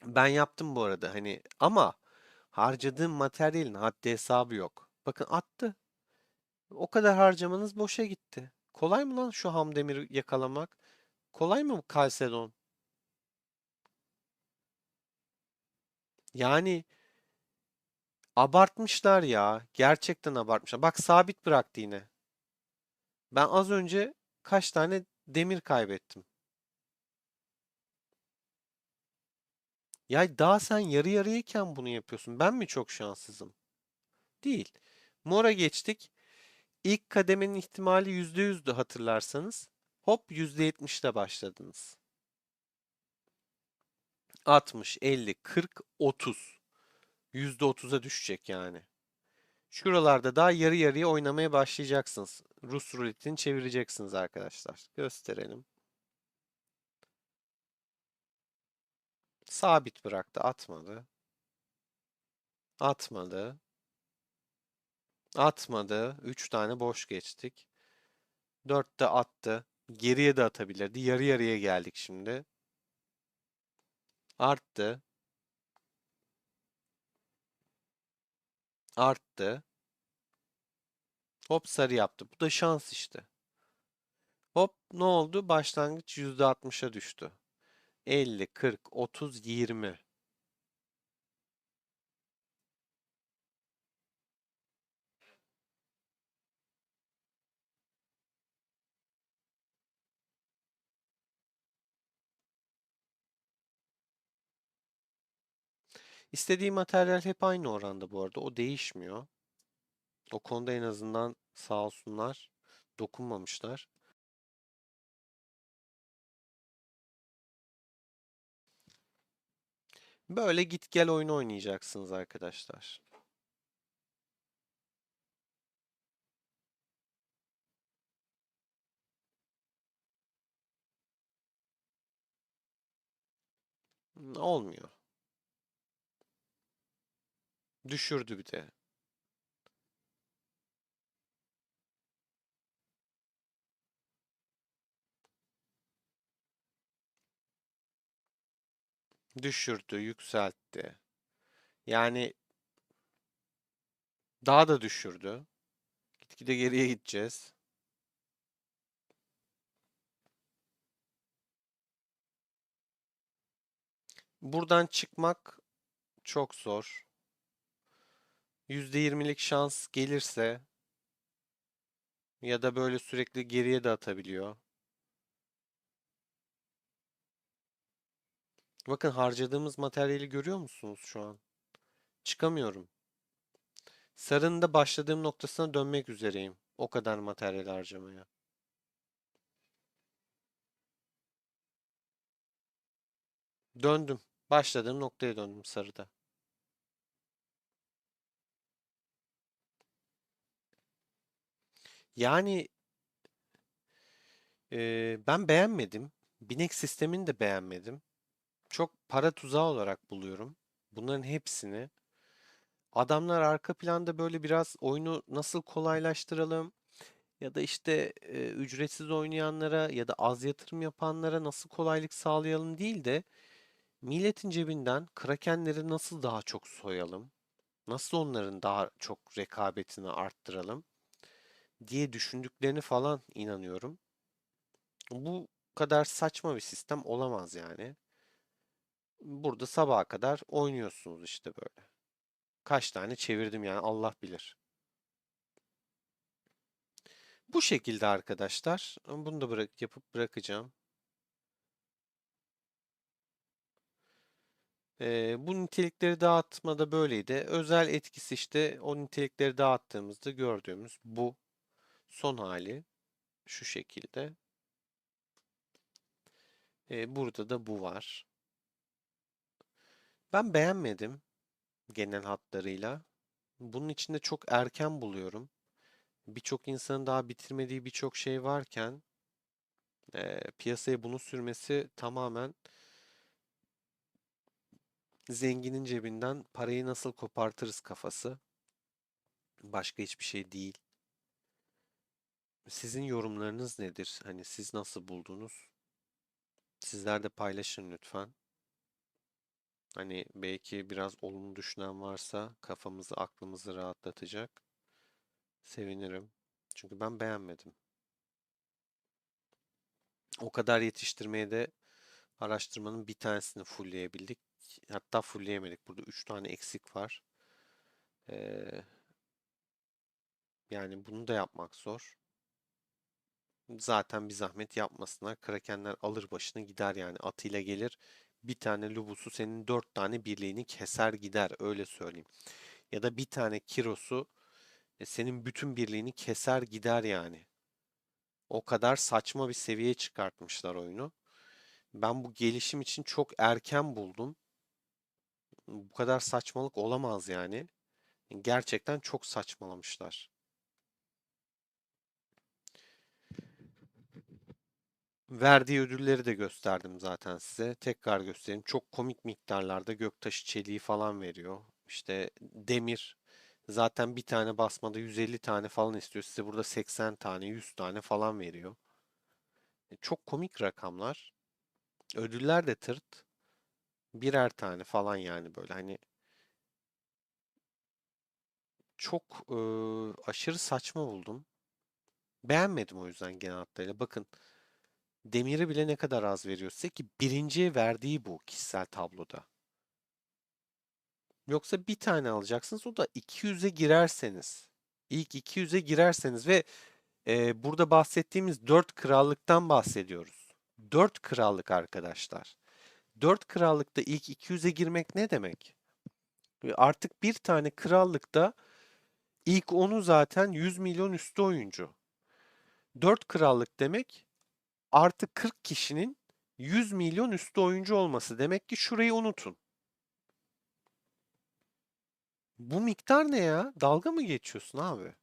Ben yaptım bu arada hani ama harcadığım materyalin haddi hesabı yok. Bakın attı. O kadar harcamanız boşa gitti. Kolay mı lan şu hamdemiri yakalamak? Kolay mı Kalsedon? Yani abartmışlar ya. Gerçekten abartmışlar. Bak sabit bıraktı yine. Ben az önce kaç tane demir kaybettim. Ya daha sen yarı yarıyayken bunu yapıyorsun. Ben mi çok şanssızım? Değil. Mora geçtik. İlk kademenin ihtimali %100'dü hatırlarsanız. Hop %70'le başladınız. 60, 50, 40, 30. %30'a düşecek yani. Şuralarda daha yarı yarıya oynamaya başlayacaksınız. Rus ruletini çevireceksiniz arkadaşlar. Gösterelim. Sabit bıraktı, atmadı. Atmadı. Atmadı. 3 tane boş geçtik. 4 de attı. Geriye de atabilirdi. Yarı yarıya geldik şimdi. Arttı. Arttı. Hop sarı yaptı. Bu da şans işte. Hop ne oldu? Başlangıç %60'a düştü. 50, 40, 30, 20. İstediği materyal hep aynı oranda bu arada. O değişmiyor. O konuda en azından sağ olsunlar dokunmamışlar. Böyle git gel oyunu oynayacaksınız arkadaşlar. Olmuyor. Düşürdü bir de. Düşürdü, yükseltti. Yani daha da düşürdü. Gitgide geriye gideceğiz. Buradan çıkmak çok zor. %20'lik şans gelirse ya da böyle sürekli geriye de atabiliyor. Bakın harcadığımız materyali görüyor musunuz şu an? Çıkamıyorum. Sarının da başladığım noktasına dönmek üzereyim. O kadar materyal harcamaya. Döndüm. Başladığım noktaya döndüm sarıda. Yani ben beğenmedim. Binek sistemini de beğenmedim. Çok para tuzağı olarak buluyorum. Bunların hepsini. Adamlar arka planda böyle biraz oyunu nasıl kolaylaştıralım ya da işte ücretsiz oynayanlara ya da az yatırım yapanlara nasıl kolaylık sağlayalım değil de milletin cebinden krakenleri nasıl daha çok soyalım, nasıl onların daha çok rekabetini arttıralım diye düşündüklerini falan inanıyorum. Bu kadar saçma bir sistem olamaz yani. Burada sabaha kadar oynuyorsunuz işte böyle. Kaç tane çevirdim yani Allah bilir. Bu şekilde arkadaşlar. Bunu da yapıp bırakacağım. Bu nitelikleri dağıtmada böyleydi. Özel etkisi işte o nitelikleri dağıttığımızda gördüğümüz bu son hali şu şekilde. Burada da bu var. Ben beğenmedim genel hatlarıyla. Bunun içinde çok erken buluyorum. Birçok insanın daha bitirmediği birçok şey varken piyasaya bunu sürmesi tamamen zenginin cebinden parayı nasıl kopartırız kafası. Başka hiçbir şey değil. Sizin yorumlarınız nedir? Hani siz nasıl buldunuz? Sizler de paylaşın lütfen. Hani belki biraz olumlu düşünen varsa kafamızı, aklımızı rahatlatacak. Sevinirim. Çünkü ben beğenmedim. O kadar yetiştirmeye de araştırmanın bir tanesini fullleyebildik. Hatta fullleyemedik. Burada 3 tane eksik var. Ee, Yani bunu da yapmak zor. Zaten bir zahmet yapmasınlar. Krakenler alır başını gider yani. Atıyla gelir. Bir tane Lubus'u senin 4 tane birliğini keser gider. Öyle söyleyeyim. Ya da bir tane Kiros'u senin bütün birliğini keser gider yani. O kadar saçma bir seviyeye çıkartmışlar oyunu. Ben bu gelişim için çok erken buldum. Bu kadar saçmalık olamaz yani. Gerçekten çok saçmalamışlar. Verdiği ödülleri de gösterdim zaten size. Tekrar göstereyim. Çok komik miktarlarda göktaşı çeliği falan veriyor. İşte demir. Zaten bir tane basmada 150 tane falan istiyor. Size burada 80 tane, 100 tane falan veriyor. Çok komik rakamlar. Ödüller de tırt. Birer tane falan yani böyle hani çok aşırı saçma buldum. Beğenmedim o yüzden genel hatlarıyla. Bakın demiri bile ne kadar az veriyor size ki birinciye verdiği bu kişisel tabloda. Yoksa bir tane alacaksınız o da 200'e girerseniz. İlk 200'e girerseniz ve burada bahsettiğimiz 4 krallıktan bahsediyoruz. 4 krallık arkadaşlar. 4 krallıkta ilk 200'e girmek ne demek? Ve artık bir tane krallıkta İlk onu zaten 100 milyon üstü oyuncu. 4 krallık demek artı 40 kişinin 100 milyon üstü oyuncu olması. Demek ki şurayı unutun. Bu miktar ne ya? Dalga mı geçiyorsun abi?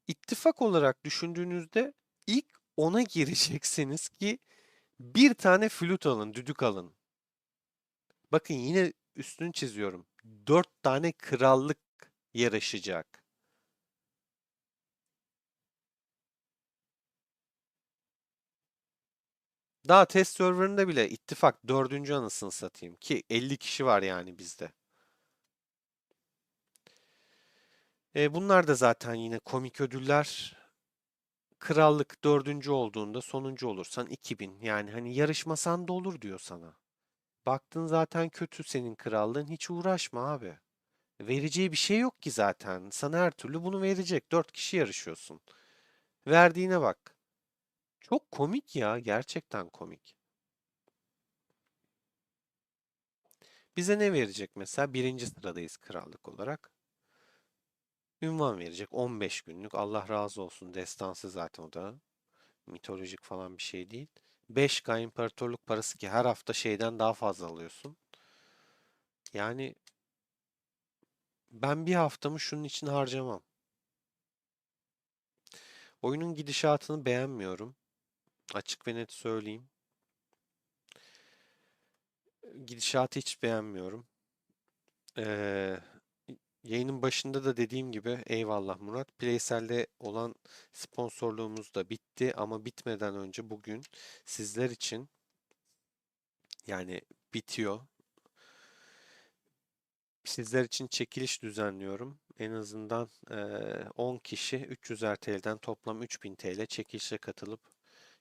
İttifak olarak düşündüğünüzde ilk ona gireceksiniz ki bir tane flüt alın, düdük alın. Bakın yine üstünü çiziyorum. 4 tane krallık yarışacak. Daha test serverında bile ittifak dördüncü anasını satayım ki 50 kişi var yani bizde. Bunlar da zaten yine komik ödüller. Krallık dördüncü olduğunda sonuncu olursan 2000. Yani hani yarışmasan da olur diyor sana. Baktın zaten kötü senin krallığın, hiç uğraşma abi. Vereceği bir şey yok ki zaten. Sana her türlü bunu verecek. 4 kişi yarışıyorsun. Verdiğine bak. Çok komik ya, gerçekten komik. Bize ne verecek mesela? Birinci sıradayız krallık olarak. Ünvan verecek 15 günlük. Allah razı olsun. Destansı zaten o da. Mitolojik falan bir şey değil. 5K imparatorluk parası ki her hafta şeyden daha fazla alıyorsun. Yani ben bir haftamı şunun için harcamam. Oyunun gidişatını beğenmiyorum. Açık ve net söyleyeyim. Gidişatı hiç beğenmiyorum. Ee, Yayının başında da dediğim gibi eyvallah Murat. Playsel'de olan sponsorluğumuz da bitti ama bitmeden önce bugün sizler için, yani bitiyor. Sizler için çekiliş düzenliyorum. En azından 10 kişi 300'er TL'den toplam 3000 TL çekilişe katılıp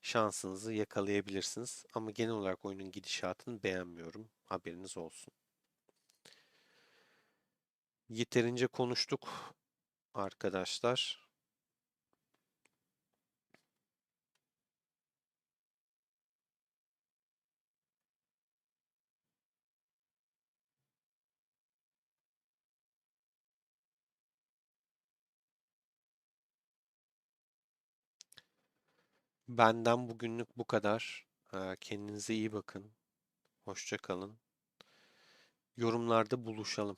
şansınızı yakalayabilirsiniz. Ama genel olarak oyunun gidişatını beğenmiyorum. Haberiniz olsun. Yeterince konuştuk arkadaşlar. Benden bugünlük bu kadar. Kendinize iyi bakın. Hoşça kalın. Yorumlarda buluşalım.